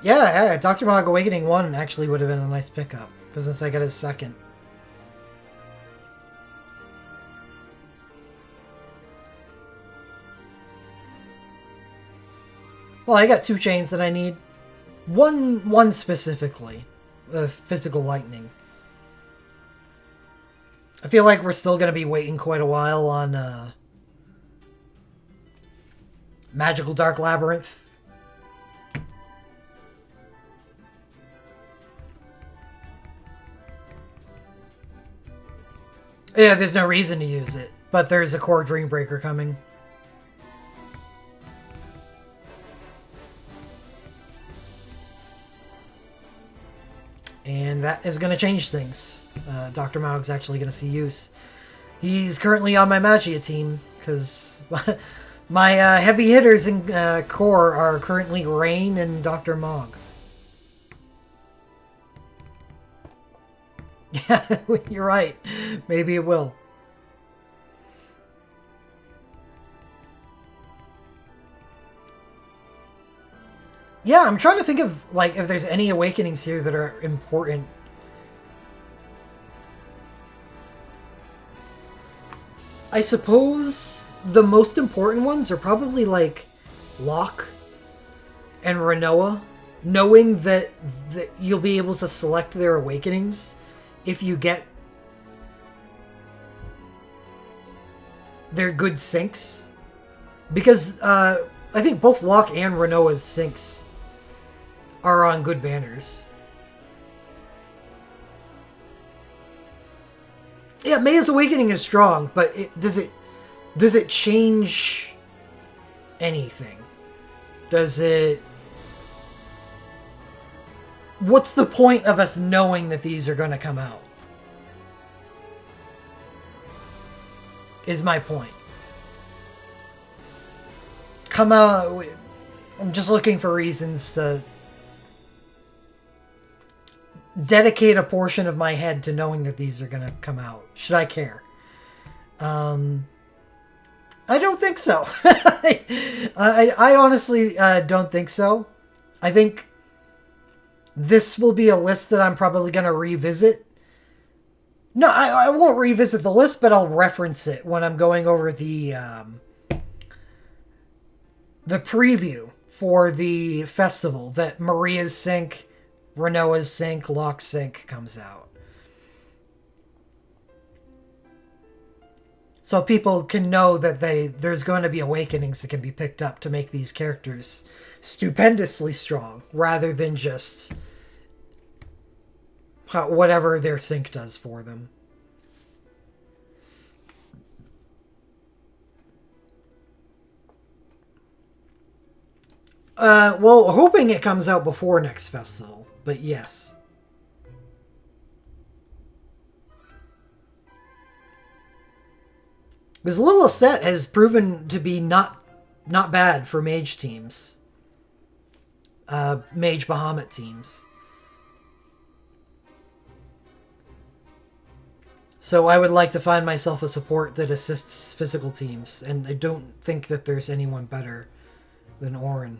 [SPEAKER 1] Yeah, Dr. Mog Awakening 1 actually would have been a nice pickup, because since I got his second. Well, I got 2 chains that I need. One specifically. Physical Lightning. I feel like we're still going to be waiting quite a while on Magical Dark Labyrinth. Yeah, there's no reason to use it, but there's a Core Dreambreaker coming. And that is going to change things. Dr. Maug's actually going to see use. He's currently on my Magia team, because my heavy hitters in Core are currently Rain and Dr. Maug. Yeah, you're right. Maybe it will. Yeah, I'm trying to think of, like, if there's any awakenings here that are important. I suppose the most important ones are probably, like, Locke and Renoa. Knowing that you'll be able to select their awakenings if you get their good syncs. Because, I think both Locke and Renoa's syncs are on good banners. Yeah, Maya's Awakening is strong, but does it change anything? Does it... What's the point of us knowing that these are going to come out? Is my point. Come out... I'm just looking for reasons to dedicate a portion of my head to knowing that these are going to come out. Should I care? I don't think so. I honestly don't think so. I think this will be a list that I'm probably going to revisit. No, I won't revisit the list, but I'll reference it when I'm going over the preview for the festival that Maria's Sync, Renoa's Sync, Locke's Sync comes out. So people can know that there's going to be awakenings that can be picked up to make these characters stupendously strong, rather than just whatever their sync does for them. Well, hoping it comes out before next festival, but yes. This little set has proven to be not bad for mage teams. Mage Bahamut teams. So I would like to find myself a support that assists physical teams, and I don't think that there's anyone better than Orin.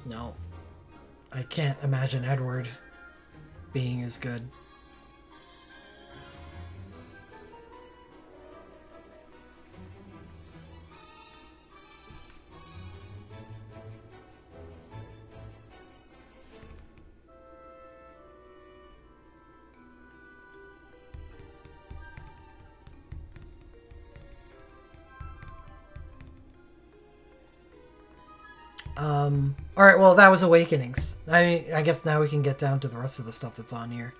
[SPEAKER 1] No. I can't imagine Edward being as good. Alright, well, that was Awakenings. I guess now we can get down to the rest of the stuff that's on here.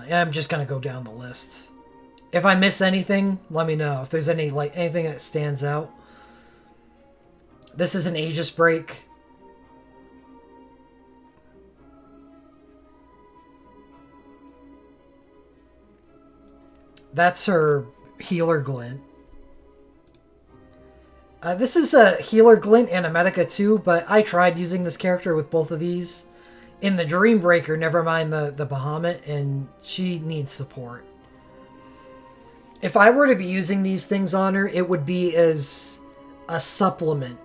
[SPEAKER 1] Yeah, I'm just gonna go down the list. If I miss anything, let me know. If there's anything that stands out. This is an Aegis break. That's her healer glint. This is a healer glint and a Medica too, but I tried using this character with both of these. In the Dreambreaker, never mind the Bahamut, and she needs support. If I were to be using these things on her, it would be as a supplement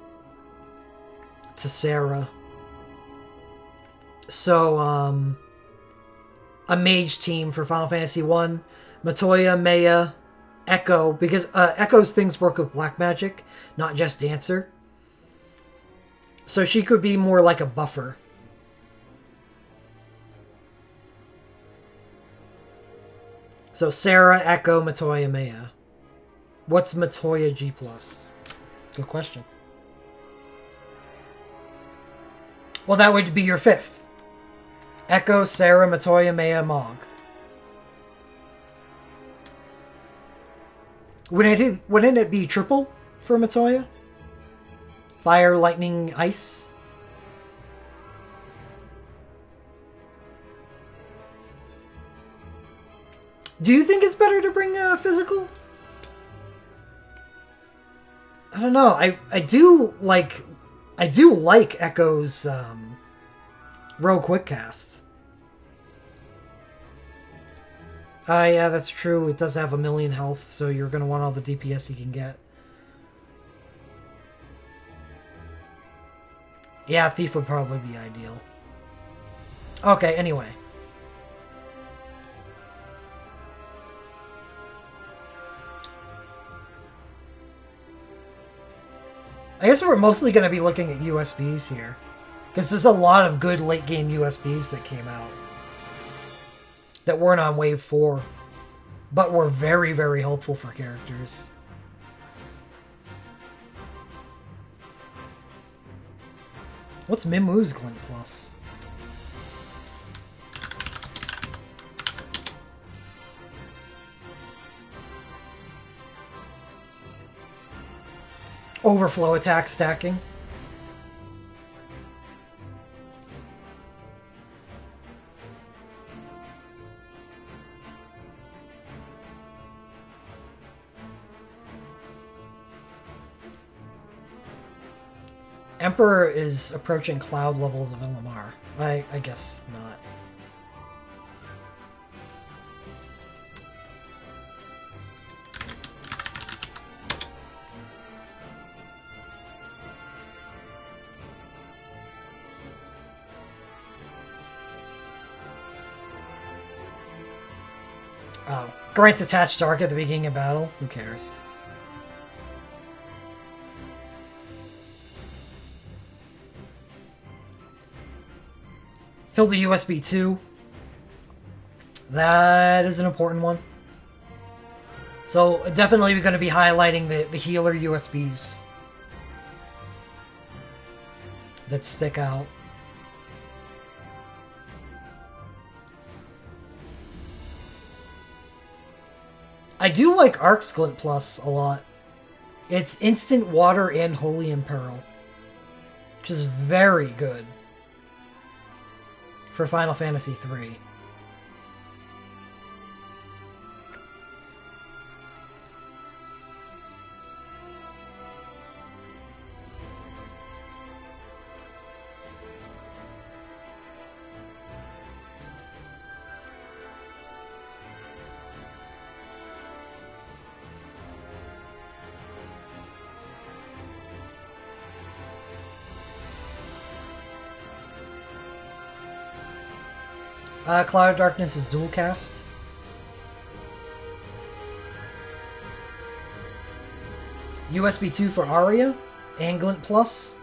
[SPEAKER 1] to Sarah. So, a mage team for Final Fantasy 1. Matoya, Maya, Echo, because Echo's things work with black magic, not just Dancer. So she could be more like a buffer. So Sarah, Echo, Matoya, Maya. What's Matoya G+? Good question. Well, that would be your fifth. Echo, Sarah, Matoya, Maya, Mog. Wouldn't it be triple for Matoya? Fire, lightning, ice? Do you think it's better to bring physical? I don't know. I do like Echo's Row Quick Cast. Yeah, that's true. It does have 1,000,000 health, so you're going to want all the DPS you can get. Yeah, Thief would probably be ideal. Okay, anyway. I guess we're mostly going to be looking at USBs here. Because there's a lot of good late-game USBs that came out. That weren't on Wave 4. But were very, very helpful for characters. What's Mimu's Glint Plus? Overflow attack stacking. Emperor is approaching cloud levels of LMR. I guess not. Oh. Grants attached arc at the beginning of battle? Who cares? Hilda USB 2. That is an important one. So definitely we're going to be highlighting the healer USBs that stick out. I do like Arc's Glint Plus a lot. It's instant water and Holy Imperil, which is very good for Final Fantasy III. Cloud of Darkness is dual cast. USB 2 for Aria and Glint Plus.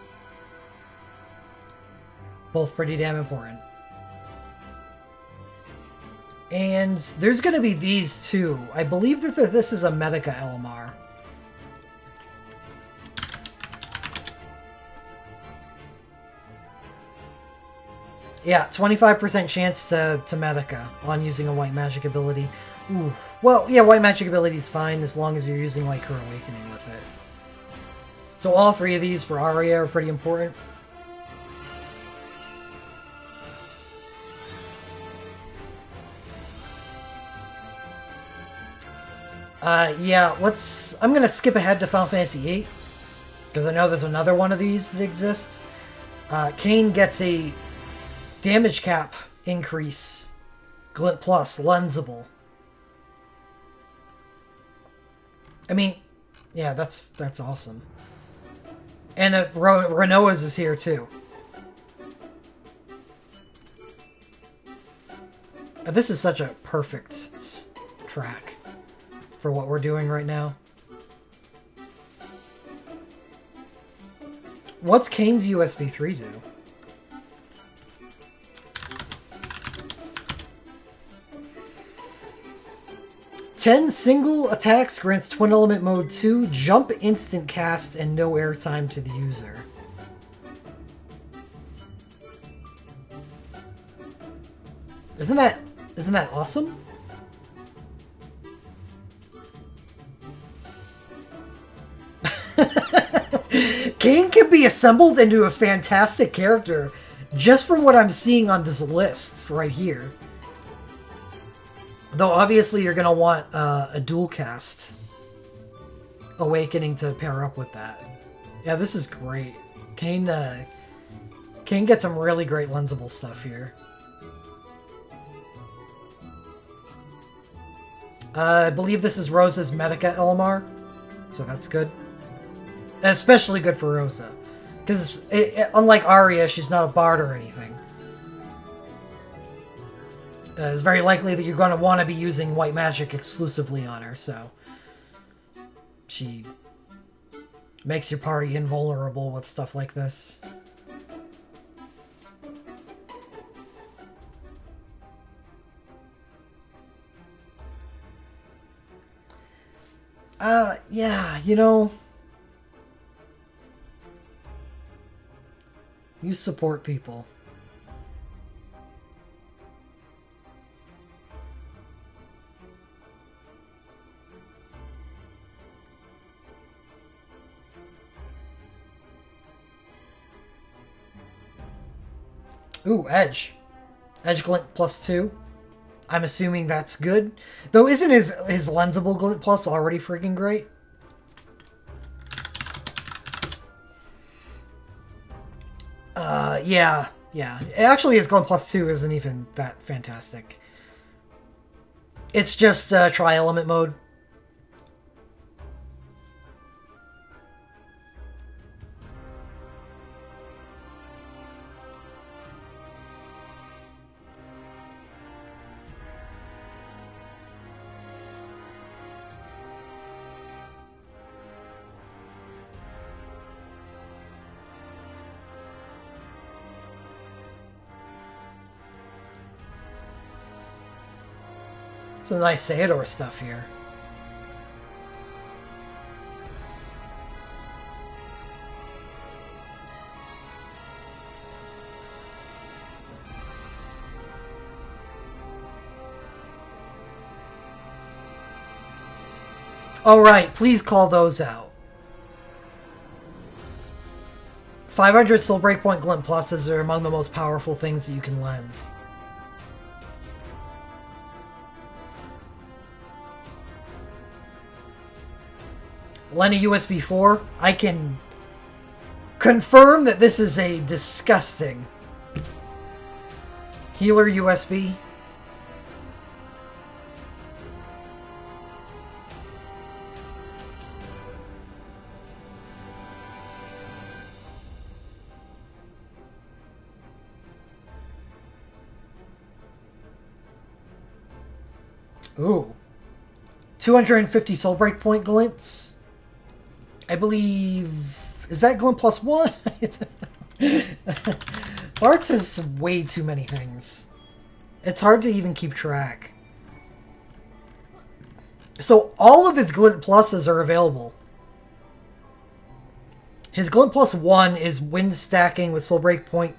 [SPEAKER 1] Both pretty damn important. And there's going to be these two. I believe that this is a Medica LMR. Yeah, 25% chance to Medica on using a White Magic ability. Ooh. Well, yeah, White Magic ability is fine as long as you're using like her Awakening with it. So all three of these for Aria are pretty important. Yeah, I'm gonna skip ahead to Final Fantasy VIII, because I know there's another one of these that exists. Kain gets a damage cap increase, Glint Plus, lensable. I mean, yeah, that's awesome. And Renoa's is here too. This is such a perfect track for what we're doing right now. What's Kane's USB 3 do? Ten single attacks grants Twin Element Mode 2, jump instant cast, and no airtime to the user. Isn't that awesome? Kain can be assembled into a fantastic character just from what I'm seeing on this list right here. Though obviously you're going to want a dual cast Awakening to pair up with that. Yeah, this is great. Kain gets some really great lensable stuff here. I believe this is Rosa's Medica LMR, so that's good. Especially good for Rosa, because unlike Aria, she's not a bard or anything. It's very likely that you're going to want to be using White Magic exclusively on her, so she makes your party invulnerable with stuff like this. Yeah, you know, you support people. Ooh, Edge. Edge Glint plus 2. I'm assuming that's good. Though isn't his lensable Glint plus already freaking great? Yeah. Actually, his Glint plus 2 isn't even that fantastic. It's just tri-element mode. Some nice Theodore stuff here. Alright, please call those out. 500 Soul Breakpoint Glint Pluses are among the most powerful things that you can lens. Lenny USB 4, I can confirm that this is a disgusting healer USB. Ooh. 250 soul breakpoint glints. I believe... Is that glint plus 1? Arts has way too many things. It's hard to even keep track. So all of his glint pluses are available. His glint plus 1 is wind stacking with soul breakpoint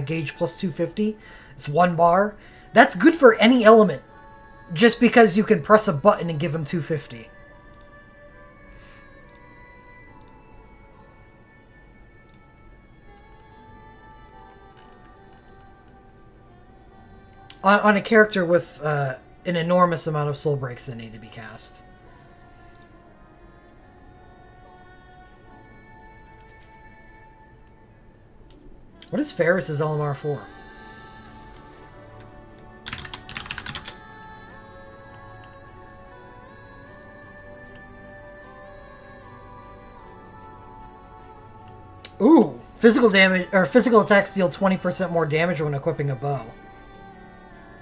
[SPEAKER 1] gauge plus 250. It's 1 bar. That's good for any element. Just because you can press a button and give him 250. On a character with an enormous amount of soul breaks that need to be cast. What is Ferris's LMR for? Ooh, physical damage or physical attacks deal 20% more damage when equipping a bow.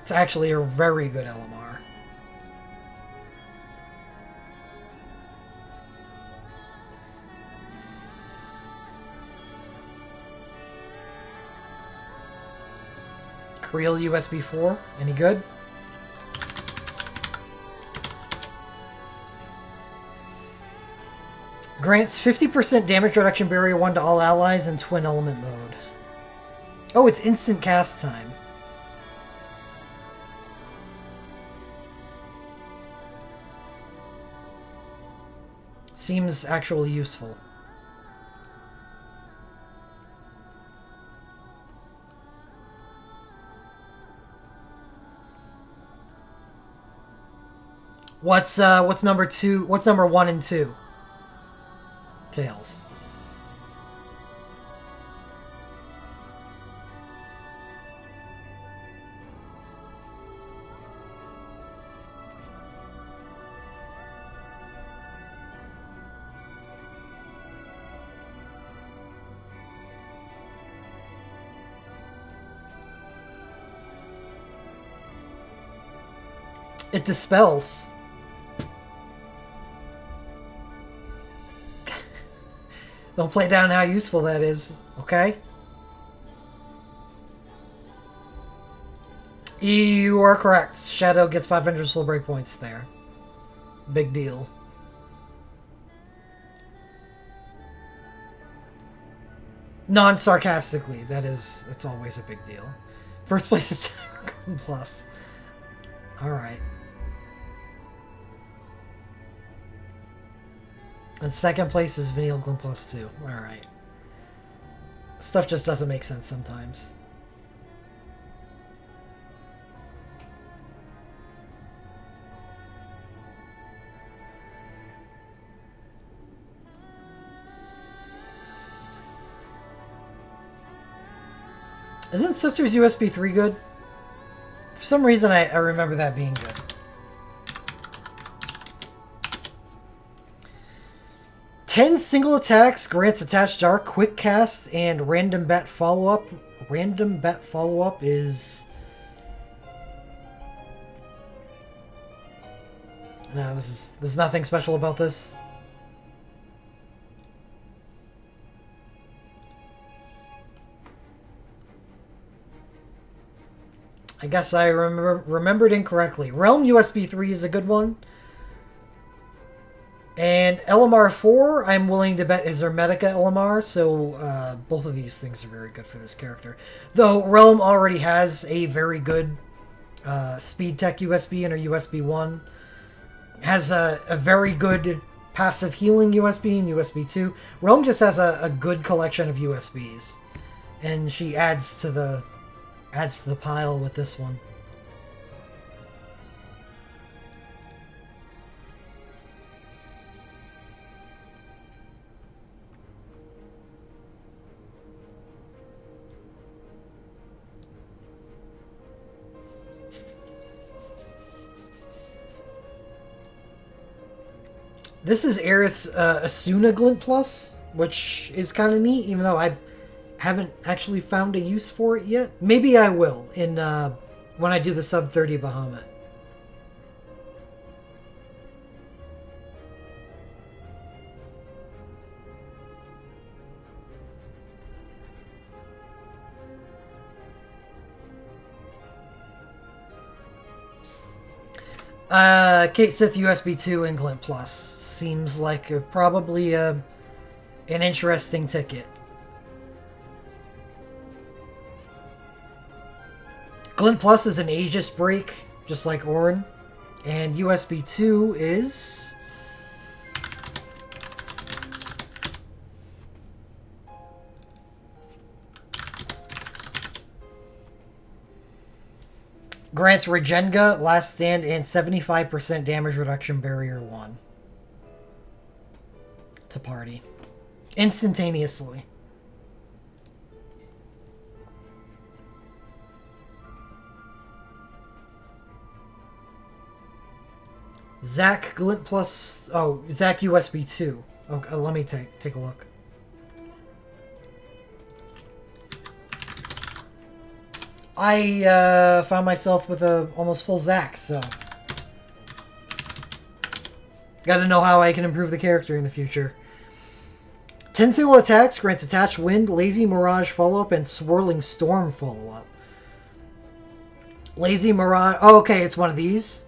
[SPEAKER 1] It's actually a very good LMR. Creel USB 4, any good? Grants 50% damage reduction barrier 1 to all allies in twin element mode. Oh, it's instant cast time. Seems actually useful. What's number 2? What's number 1 and 2? Tails. It dispels. Don't play down how useful that is, okay? You are correct. Shadow gets 500 soul break points there. Big deal. Non-sarcastically, it's always a big deal. First place is Plus. Alright. And second place is Vanille Gloom plus 2. Alright. Stuff just doesn't make sense sometimes. Isn't Sister's USB 3 good? For some reason I remember that being good. Ten single attacks grants attached dark, quick cast, and random bat follow-up. Random bat follow-up is... No, there's nothing special about this. I guess I remembered incorrectly. Realm USB 3 is a good one. And LMR 4, I'm willing to bet is Hermetica LMR, so both of these things are very good for this character. Though Realm already has a very good Speed Tech USB and a USB 1. Has a very good passive healing USB and USB 2. Realm just has a good collection of USBs. And she adds to the pile with this one. This is Aerith's Asuna Glint Plus, which is kind of neat, even though I haven't actually found a use for it yet. Maybe I will in when I do the sub 30 Bahamut. Kate Sith USB 2 and Glint Plus seems like probably an interesting ticket. Glint Plus is an Aegis break, just like Ornn, and USB 2 is... grants Regenga, Last Stand, and 75% damage reduction barrier 1. It's a party. Instantaneously. Zac Glint Plus... Oh, Zac USB 2. Okay, let me take a look. I found myself with a almost full Zac, so... Gotta know how I can improve the character in the future. 10 single attacks, grants Attached Wind, Lazy Mirage follow-up, and Swirling Storm follow-up. Lazy Mirage... Oh, okay, it's one of these.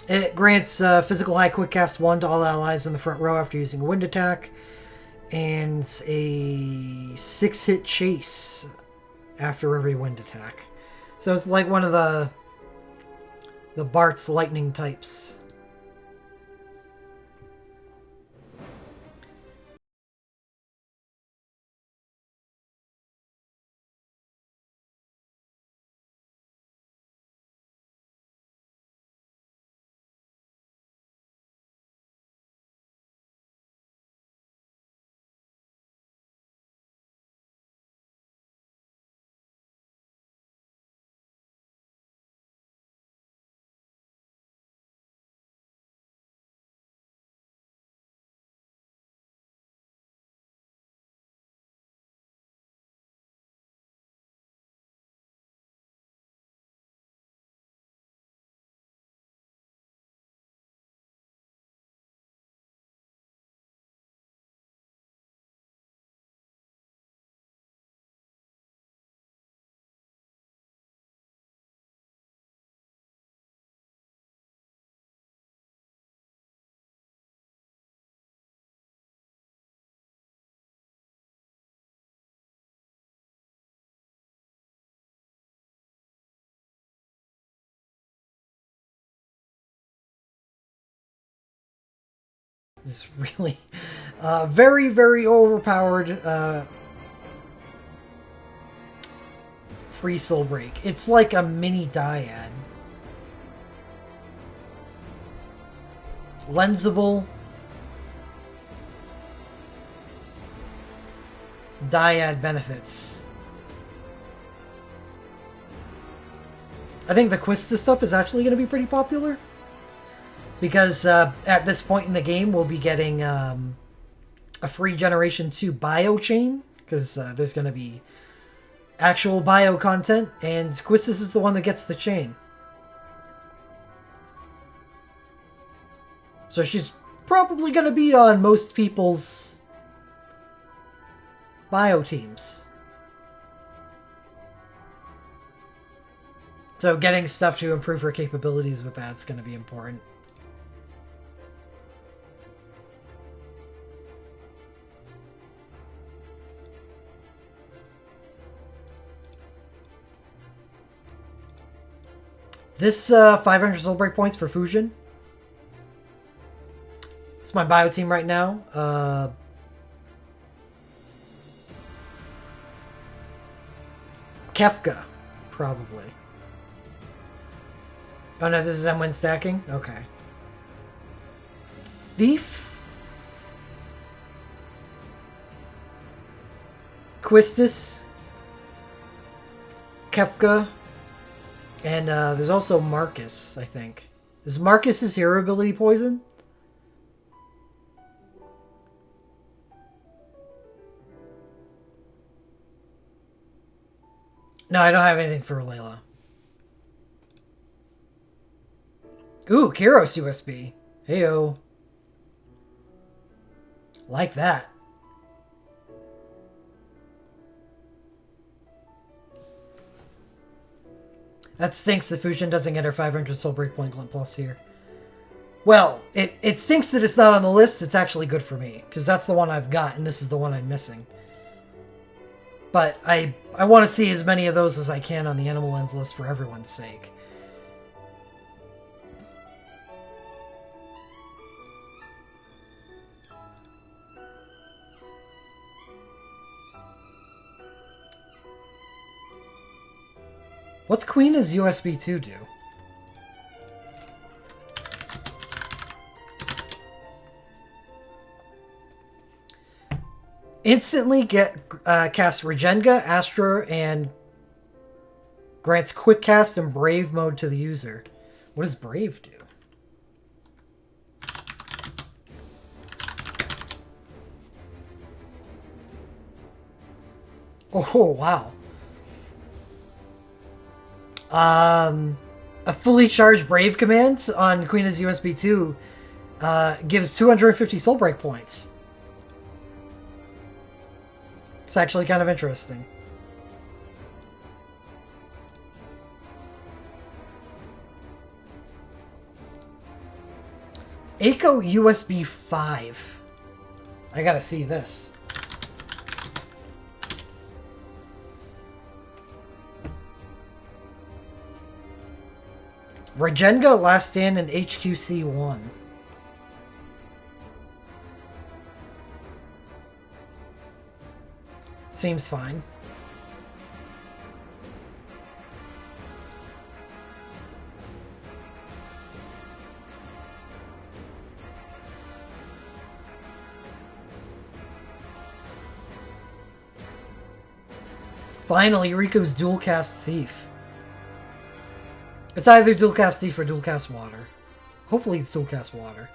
[SPEAKER 1] It grants Physical High Quick Cast 1 to all allies in the front row after using a wind attack. And a 6-hit chase after every wind attack. So it's like one of the Bart's lightning types. It's really very, very overpowered free soul break. It's like a mini dyad. Lensable. Dyad benefits. I think the Quista stuff is actually going to be pretty popular. Because at this point in the game, we'll be getting a free Generation 2 bio chain. Because there's going to be actual bio content. And Quistis is the one that gets the chain. So she's probably going to be on most people's bio teams. So getting stuff to improve her capabilities with that's going to be important. This 500 soul break points for Fusion. It's my bio team right now. Kefka, probably. Oh no, this is M when stacking? Okay. Thief? Quistis? Kefka? And there's also Marcus, I think. Is Marcus's hero ability poison? No, I don't have anything for Layla. Ooh, Kyros USB. Heyo. Like that. That stinks that Fujin doesn't get her 500 Soul Breakpoint Glint Plus here. Well, it stinks that it's not on the list. It's actually good for me, because that's the one I've got, and this is the one I'm missing. But I want to see as many of those as I can on the Animal Lens list for everyone's sake. What's Queen's USB 2 do? Instantly cast Regenga, Astra, and grants quick cast and Brave mode to the user. What does Brave do? Oh, wow. A fully charged Brave command on Queen's USB 2 gives 250 Soul Break points. It's actually kind of interesting. Echo USB 5. I gotta see this. Regenga, Last Stand, and HQC 1. Seems fine. Finally, Riku's dual cast Thief. It's either dual cast Thief or dual cast Water. Hopefully it's dual cast Water.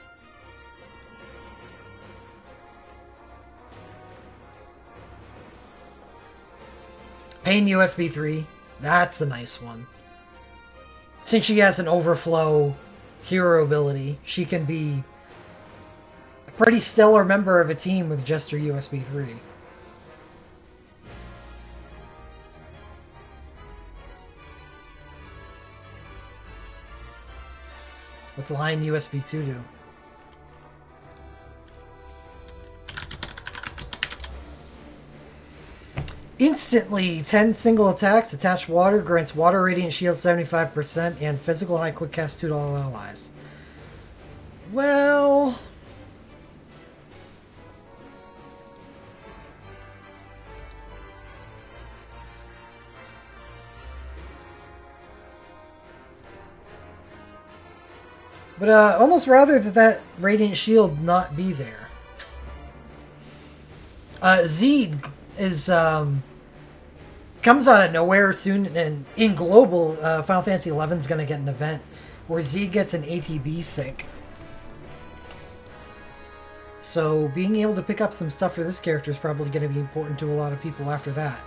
[SPEAKER 1] Pain USB 3. That's a nice one. Since she has an overflow hero ability, she can be a pretty stellar member of a team with just her USB 3. What's Line USB 2 do? Instantly, 10 single attacks, attach water, grants water radiant shield 75%, and physical high quick cast 2 to all allies. Well... But almost rather that radiant shield not be there. Z is comes out of nowhere soon, and in global, Final Fantasy XI is going to get an event where Z gets an ATB sync. So being able to pick up some stuff for this character is probably going to be important to a lot of people after that.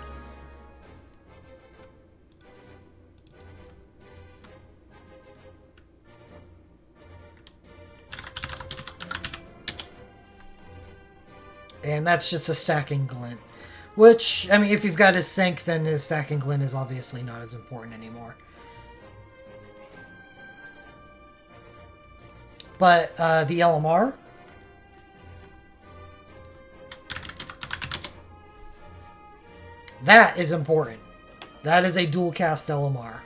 [SPEAKER 1] And that's just a stacking glint. Which, I mean, if you've got his sync, then his stacking glint is obviously not as important anymore. But the LMR... that is important. That is a dual cast LMR.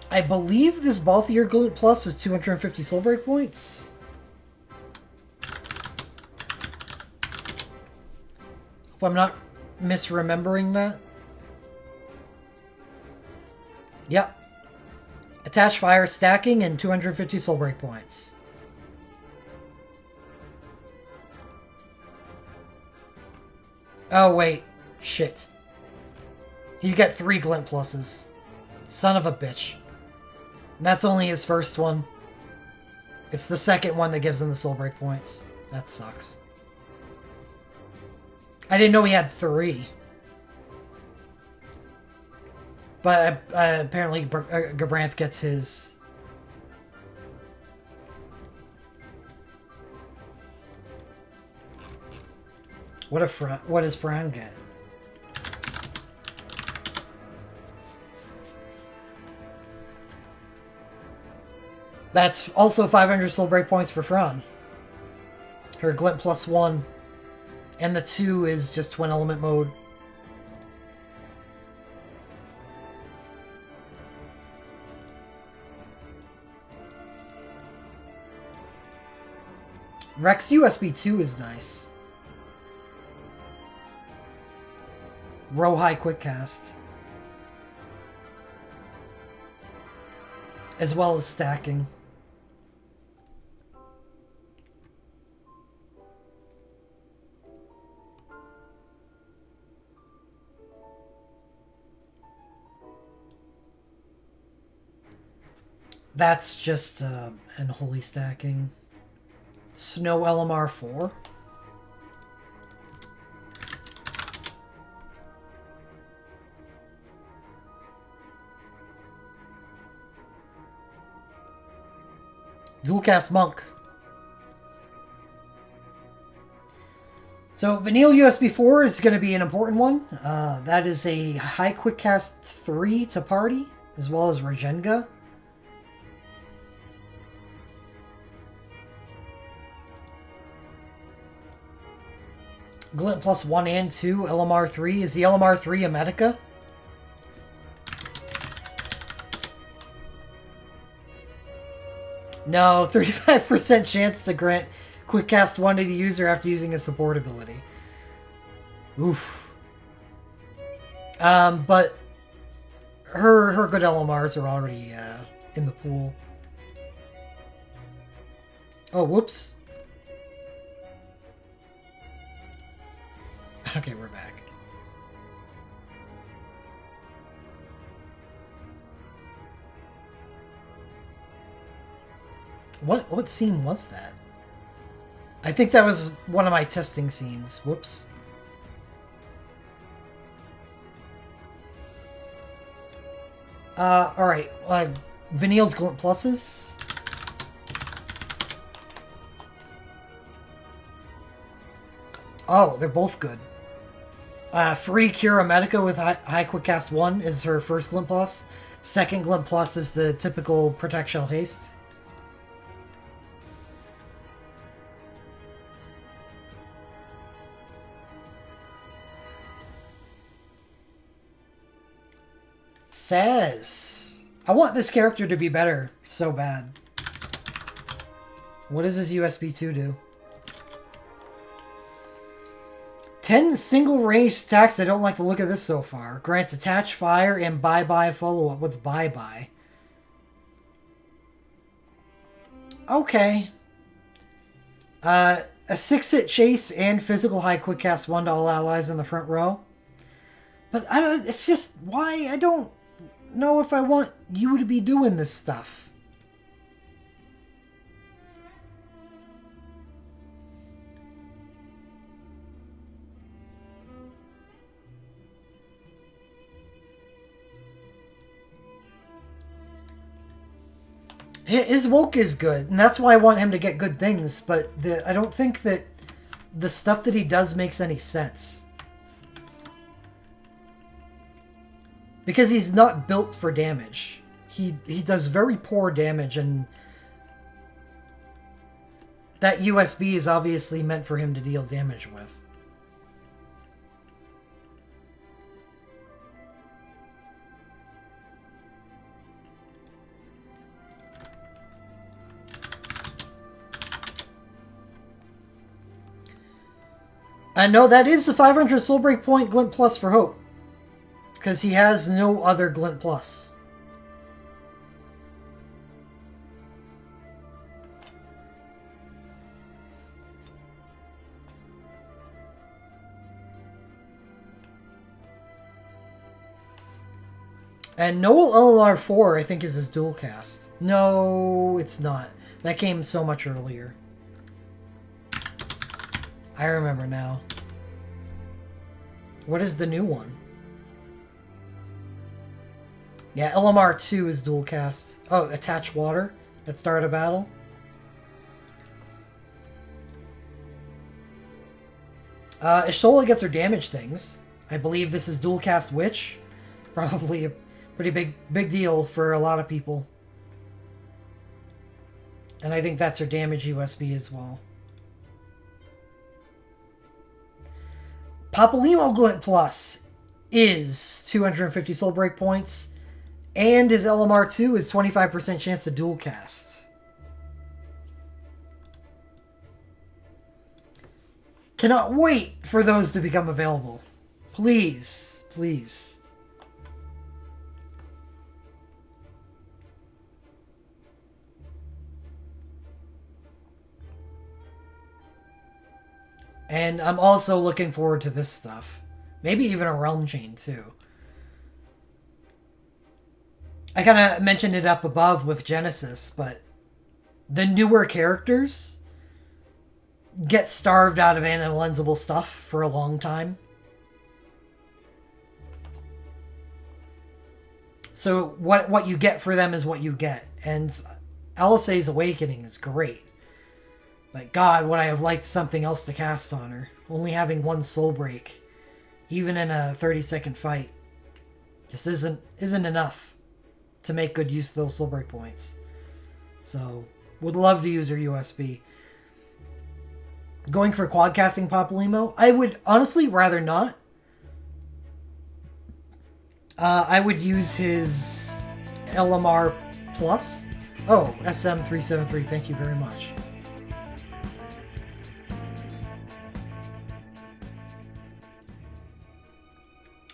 [SPEAKER 1] I believe this Balthier Glint Plus is 250 Soul Break points. Hope I'm not misremembering that. Yep. Attach fire stacking and 250 Soul Break points. Oh, wait. Shit. He's got 3 Glint Pluses. Son of a bitch. And that's only his first one. It's the second one that gives him the Soul Break points. That sucks. I didn't know he had 3. But apparently Gabranth gets his. What does Fran get? That's also 500 soul break points for Fran. Her glint +1. And the 2 is just twin element mode. Rex USB 2 is nice. Row high quick cast. As well as stacking. That's just unholy stacking. Snow LMR 4. Dualcast Monk. So Vanille USB 4 is going to be an important one. That is a high quick cast 3 to party, as well as Regenga. Glint +1 and 2, LMR 3. Is the LMR 3 a Medica? No, 35% chance to grant quick cast 1 to the user after using a support ability. Oof. But her good LMRs are already in the pool. Oh, whoops. Okay, we're back. What scene was that? I think that was one of my testing scenes. Whoops. Alright. Vanille's Glint Pluses. Oh, they're both good. Free Cura Medica with high quick cast 1 is her first Glint Plus. Second Glint Plus is the typical Protect Shell Haste. Says, I want this character to be better so bad. What does his USB 2 do? 10 single range attacks. I don't like the look of this so far. Grants attach, fire, and bye-bye follow-up. What's bye-bye? Okay. A 6-hit chase and physical high quick cast 1 to all allies in the front row. But I don't. It's just why I don't know if I want you to be doing this stuff. His woke is good, and that's why I want him to get good things, but I don't think that the stuff that he does makes any sense. Because he's not built for damage. He does very poor damage, and that USB is obviously meant for him to deal damage with. No, that is the 500 Soul Break Point Glint Plus for Hope. Because he has no other Glint Plus. And Noel LLR4, I think, is his dual cast. No, it's not. That came so much earlier. I remember now. What is the new one? Yeah, LMR 2 is dual cast. Oh, attach water at start of battle. Ishola gets her damage things. I believe this is dual cast Witch. Probably a pretty big deal for a lot of people. And I think that's her damage USB as well. Papalymo Glint Plus is 250 soul break points. And his LMR 2 is 25% chance to dual cast. Cannot wait for those to become available. Please, please. And I'm also looking forward to this stuff. Maybe even a Realm Chain, too. I kind of mentioned it up above with Genesis, but the newer characters get starved out of analyzable stuff for a long time. So what you get for them is what you get. And LSA's Awakening is great. Like, God, would I have liked something else to cast on her. Only having one soul break, even in a 30-second fight, just isn't enough to make good use of those soul break points. So, would love to use her USB. Going for quad casting Papalymo, I would honestly rather not. I would use his LMR Plus. Oh, SM373, thank you very much.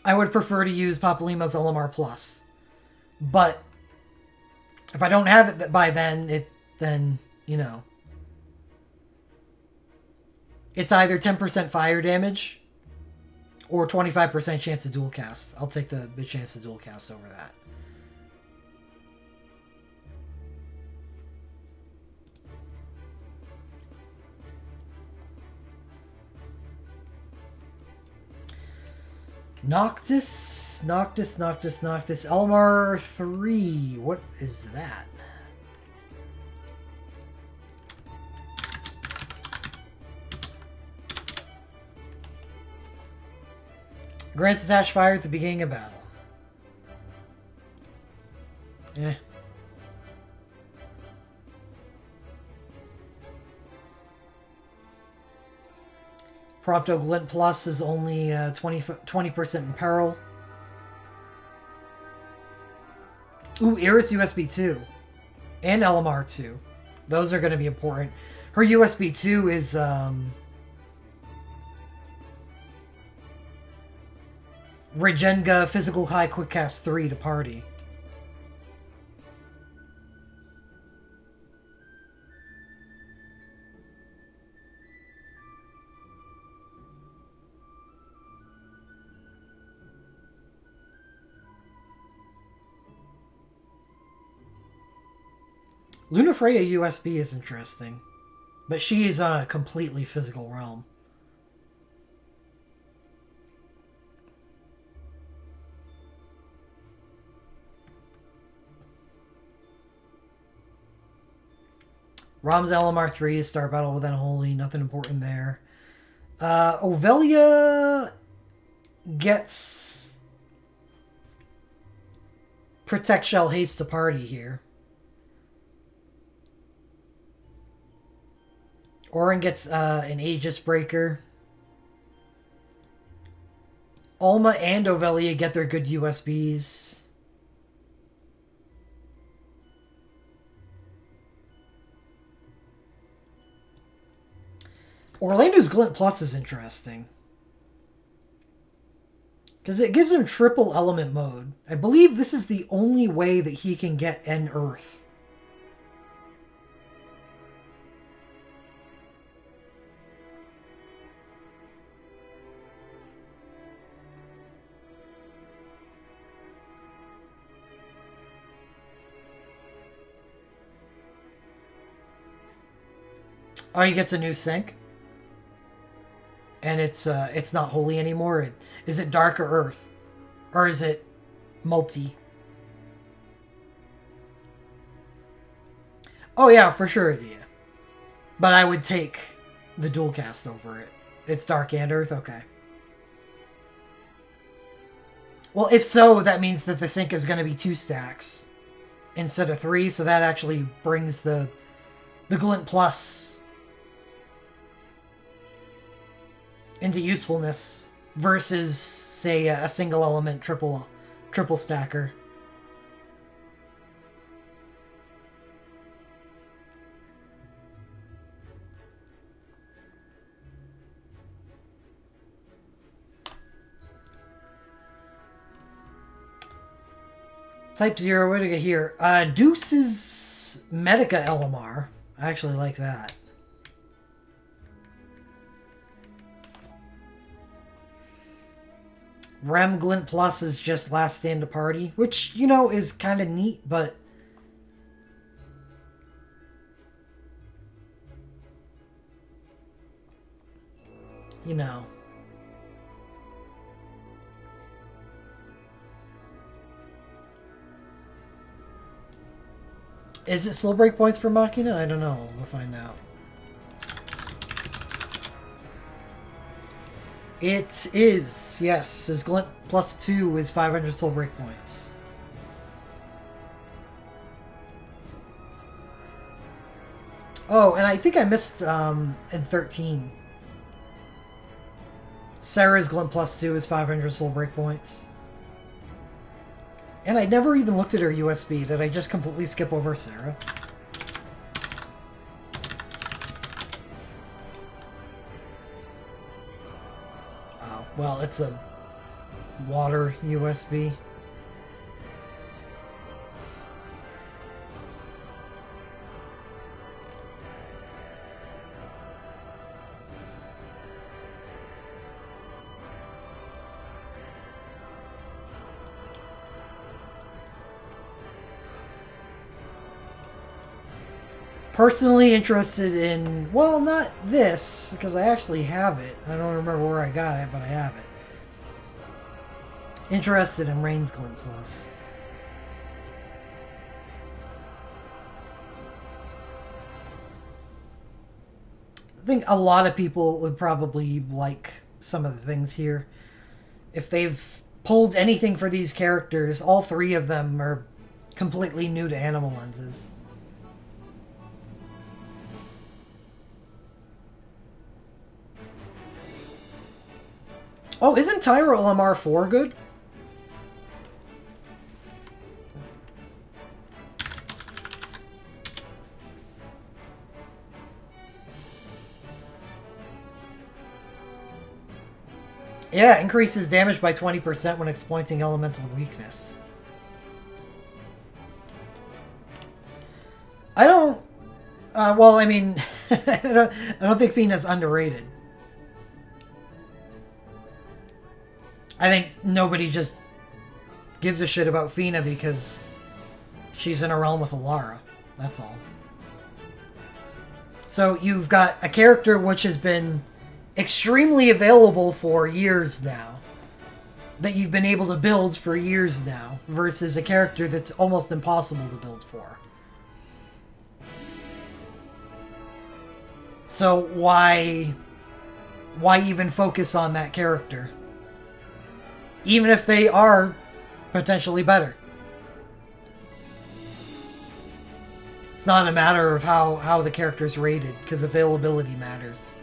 [SPEAKER 1] I would prefer to use Papalymo's LMR Plus. But if I don't have it by then, you know, it's either 10% fire damage or 25% chance to dual cast. I'll take the chance to dual cast over that. Noctis, Elmar 3. What is that? Grants attach fire at the beginning of battle. Eh. Prompto Glint Plus is only 20% in peril. Ooh, Iris USB 2. And LMR 2. Those are going to be important. Her USB 2 is... Regenga Physical High Quick Cast 3 to party. Lunafreya USB is interesting, but she is on a completely physical realm. Rom's LMR 3 is Star Battle with Unholy. Nothing important there. Ovelia gets Protect Shell Haste to party here. Orin gets an Aegis Breaker. Alma and Ovelia get their good USBs. Orlando's Glint Plus is interesting. Because it gives him triple element mode. I believe this is the only way that he can get an Earth. Oh, he gets a new sync? And it's not holy anymore. Is it dark or earth? Or is it multi? Oh yeah, for sure, idea. But I would take the dual cast over it. It's Dark and Earth? Okay. Well, if so, that means that the sync is going to be 2 stacks instead of 3, so that actually brings the Glint Plus into usefulness versus, say, a single element triple stacker. Type 0, what do we get here? Deuce's Medica LMR. I actually like that. Rem Glint Plus is just Last Stand to Party, which, you know, is kind of neat, but... you know... Is it slow break points for Machina? I don't know. We'll find out. It is, yes. His Glint plus 2 is 500 soul break points. Oh, and I think I missed in 13. Sarah's Glint plus 2 is 500 soul break points. And I never even looked at her USB. Did I just completely skip over Sarah? Oh, well, it's a water USB. Personally interested in, well, not this, because I actually have it. I don't remember where I got it, but I have it. Interested in Rain's Glint Plus. I think a lot of people would probably like some of the things here. If they've pulled anything for these characters, all 3 of them are completely new to Anima lenses. Oh, isn't Tyro LMR4 good? Yeah, increases damage by 20% when exploiting elemental weakness. I don't... well, I mean, I don't think Fina's underrated. I think nobody just gives a shit about Fina because she's in a realm with Alara. That's all. So you've got a character which has been extremely available for years now, that you've been able to build for years now, versus a character that's almost impossible to build for. So why even focus on that character? Even if they are potentially better. It's not a matter of how the character's rated, because availability matters.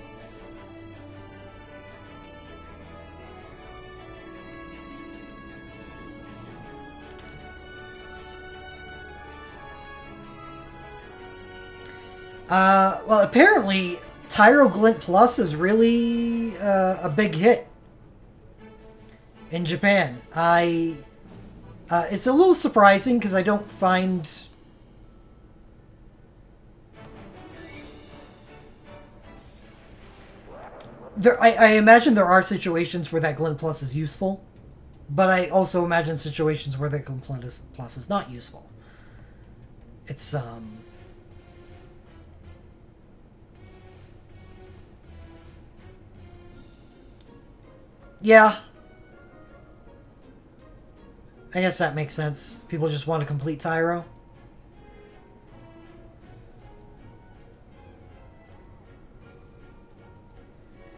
[SPEAKER 1] Well, apparently, Tyro Glint Plus is really a big hit in Japan. It's a little surprising because I don't find... I imagine there are situations where that Glint Plus is useful, but I also imagine situations where that Glint Plus is not useful. It's, yeah. I guess that makes sense. People just want to complete Tyro.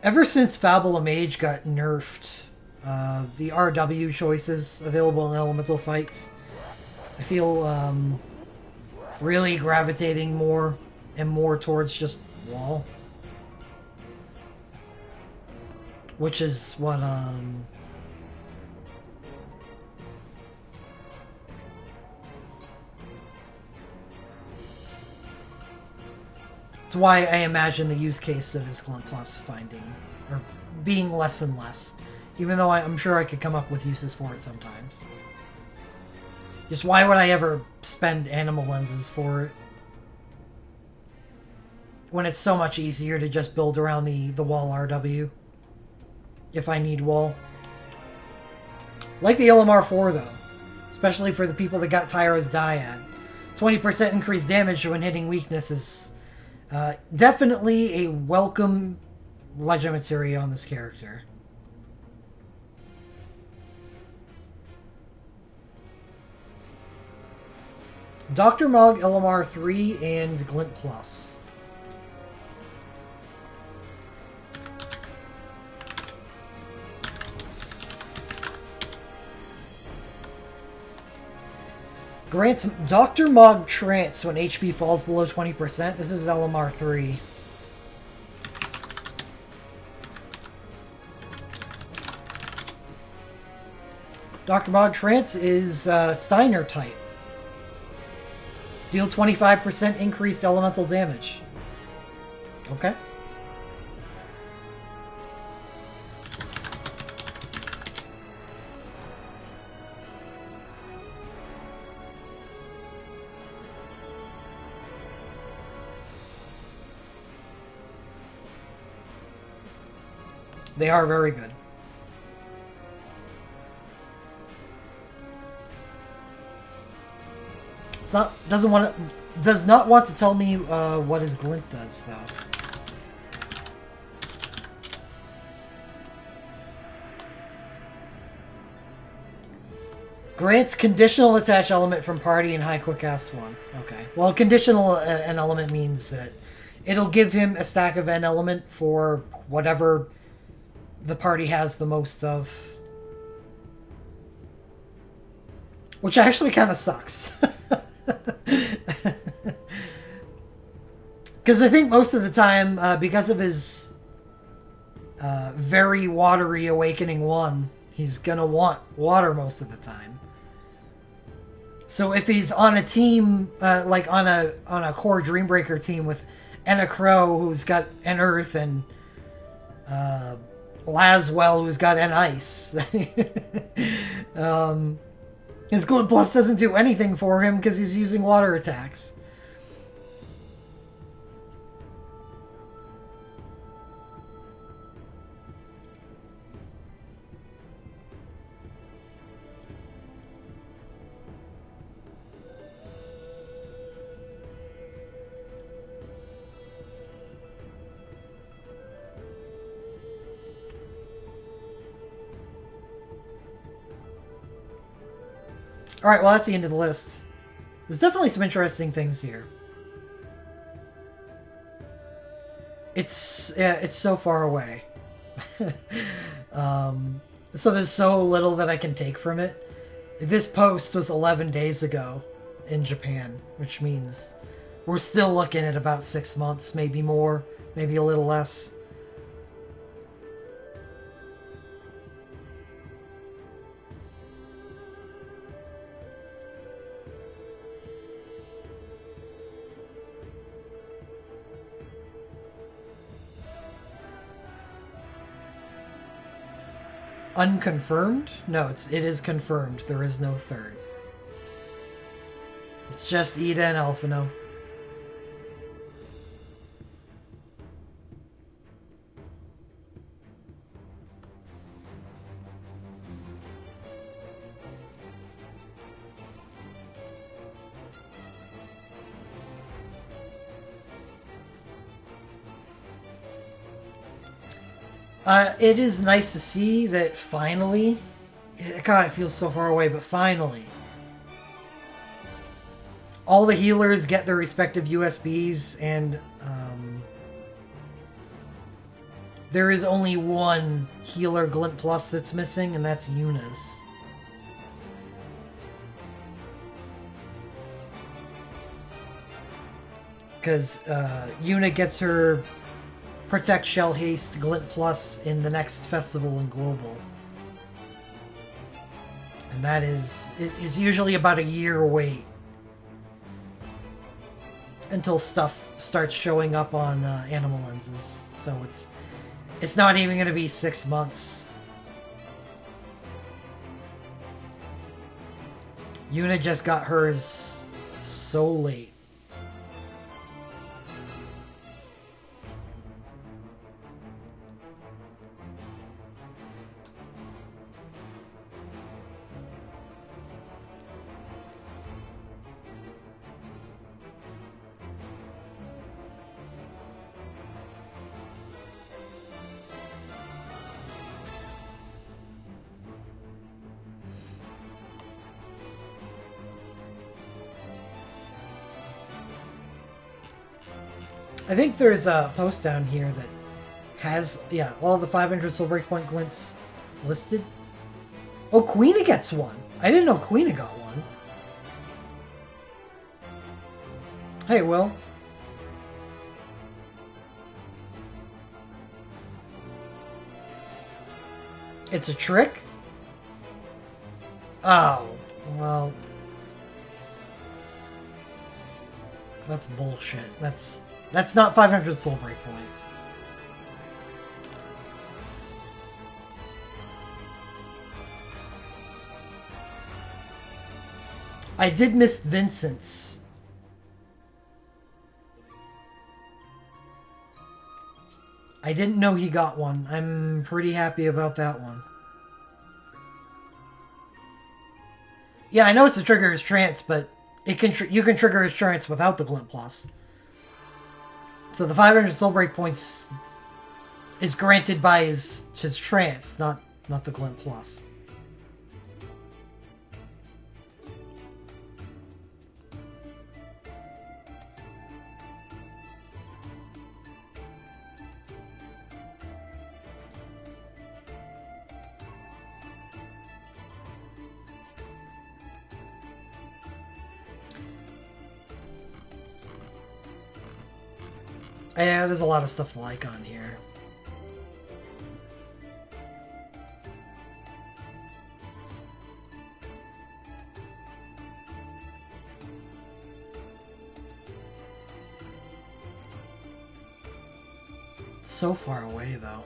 [SPEAKER 1] Ever since Fabula Mage got nerfed, the RW choices available in elemental fights, I feel really gravitating more and more towards just wall. Which is what it's why I imagine the use case of his Glint Plus finding, or being less and less. Even though I'm sure I could come up with uses for it sometimes. Just why would I ever spend animal lenses for it? When it's so much easier to just build around the wall RW. If I need wall. Like the LMR4 though. Especially for the people that got Tyro's Dyad. 20% increased damage when hitting weaknesses. Definitely a welcome Legend Materia on this character. Dr. Mog, LMR 3, and Glint Plus. Grants Dr. Mog Trance when HP falls below 20%. This is LMR 3. Dr. Mog Trance is Steiner type. Deal 25% increased elemental damage. Okay. They are very good. It's not does not want to tell me what his glint does though. Grants conditional attach element from party and high quick cast 1. Okay. Well, conditional an element means that it'll give him a stack of an element for whatever the party has the most of. Which actually kind of sucks. Because I think most of the time, because of his very watery Awakening 1, he's going to want water most of the time. So if he's on a team, like on a core Dreambreaker team with Enna Crow, who's got an Earth, and Laswell, who's got an Ice, his Glint Plus doesn't do anything for him because he's using water attacks. Alright, well that's the end of the list. There's definitely some interesting things here. It's so far away. So there's so little that I can take from it. This post was 11 days ago in Japan, which means we're still looking at about 6 months, maybe more, maybe a little less. Unconfirmed? No, it is confirmed. There is no third. It's just Ida and Alphino. It is nice to see that finally, God, it feels so far away, but finally, all the healers get their respective USBs, and There is only one healer Glint Plus that's missing, and that's Yuna's. Because Yuna gets her Protect, Shell, Haste, Glint Plus in the next festival in Global. And that is usually about a year wait until stuff starts showing up on Anima lenses. So it's not even going to be 6 months. Yuna just got hers so late. I think there's a post down here that has, yeah, all the 500 soul breakpoint glints listed. Oh, Queena gets one. I didn't know Queena got one. Hey, Will. It's a trick? Oh, well. That's bullshit. That's not 500 soul breakpoints. I did miss Vincent's. I didn't know he got one. I'm pretty happy about that one. Yeah, I know it's to trigger his trance, but you can trigger his trance without the Glint Plus. So the 500 soul break points is granted by his trance, not the Glint Plus. Yeah, there's a lot of stuff to like on here. It's so far away, though.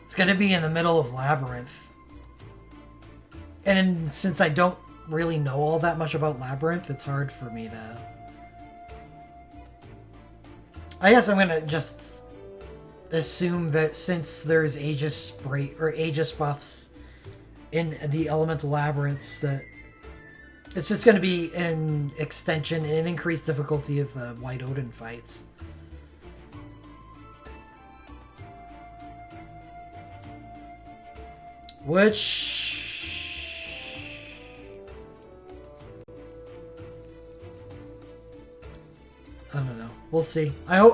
[SPEAKER 1] It's gonna be in the middle of Labyrinth. And since I don't really know all that much about Labyrinth, it's hard for me to... I guess I'm gonna just assume that since there's Aegis buffs in the Elemental Labyrinths, that it's just gonna be an extension, an increased difficulty of the White Odin fights. Which... I don't know. We'll see. I hope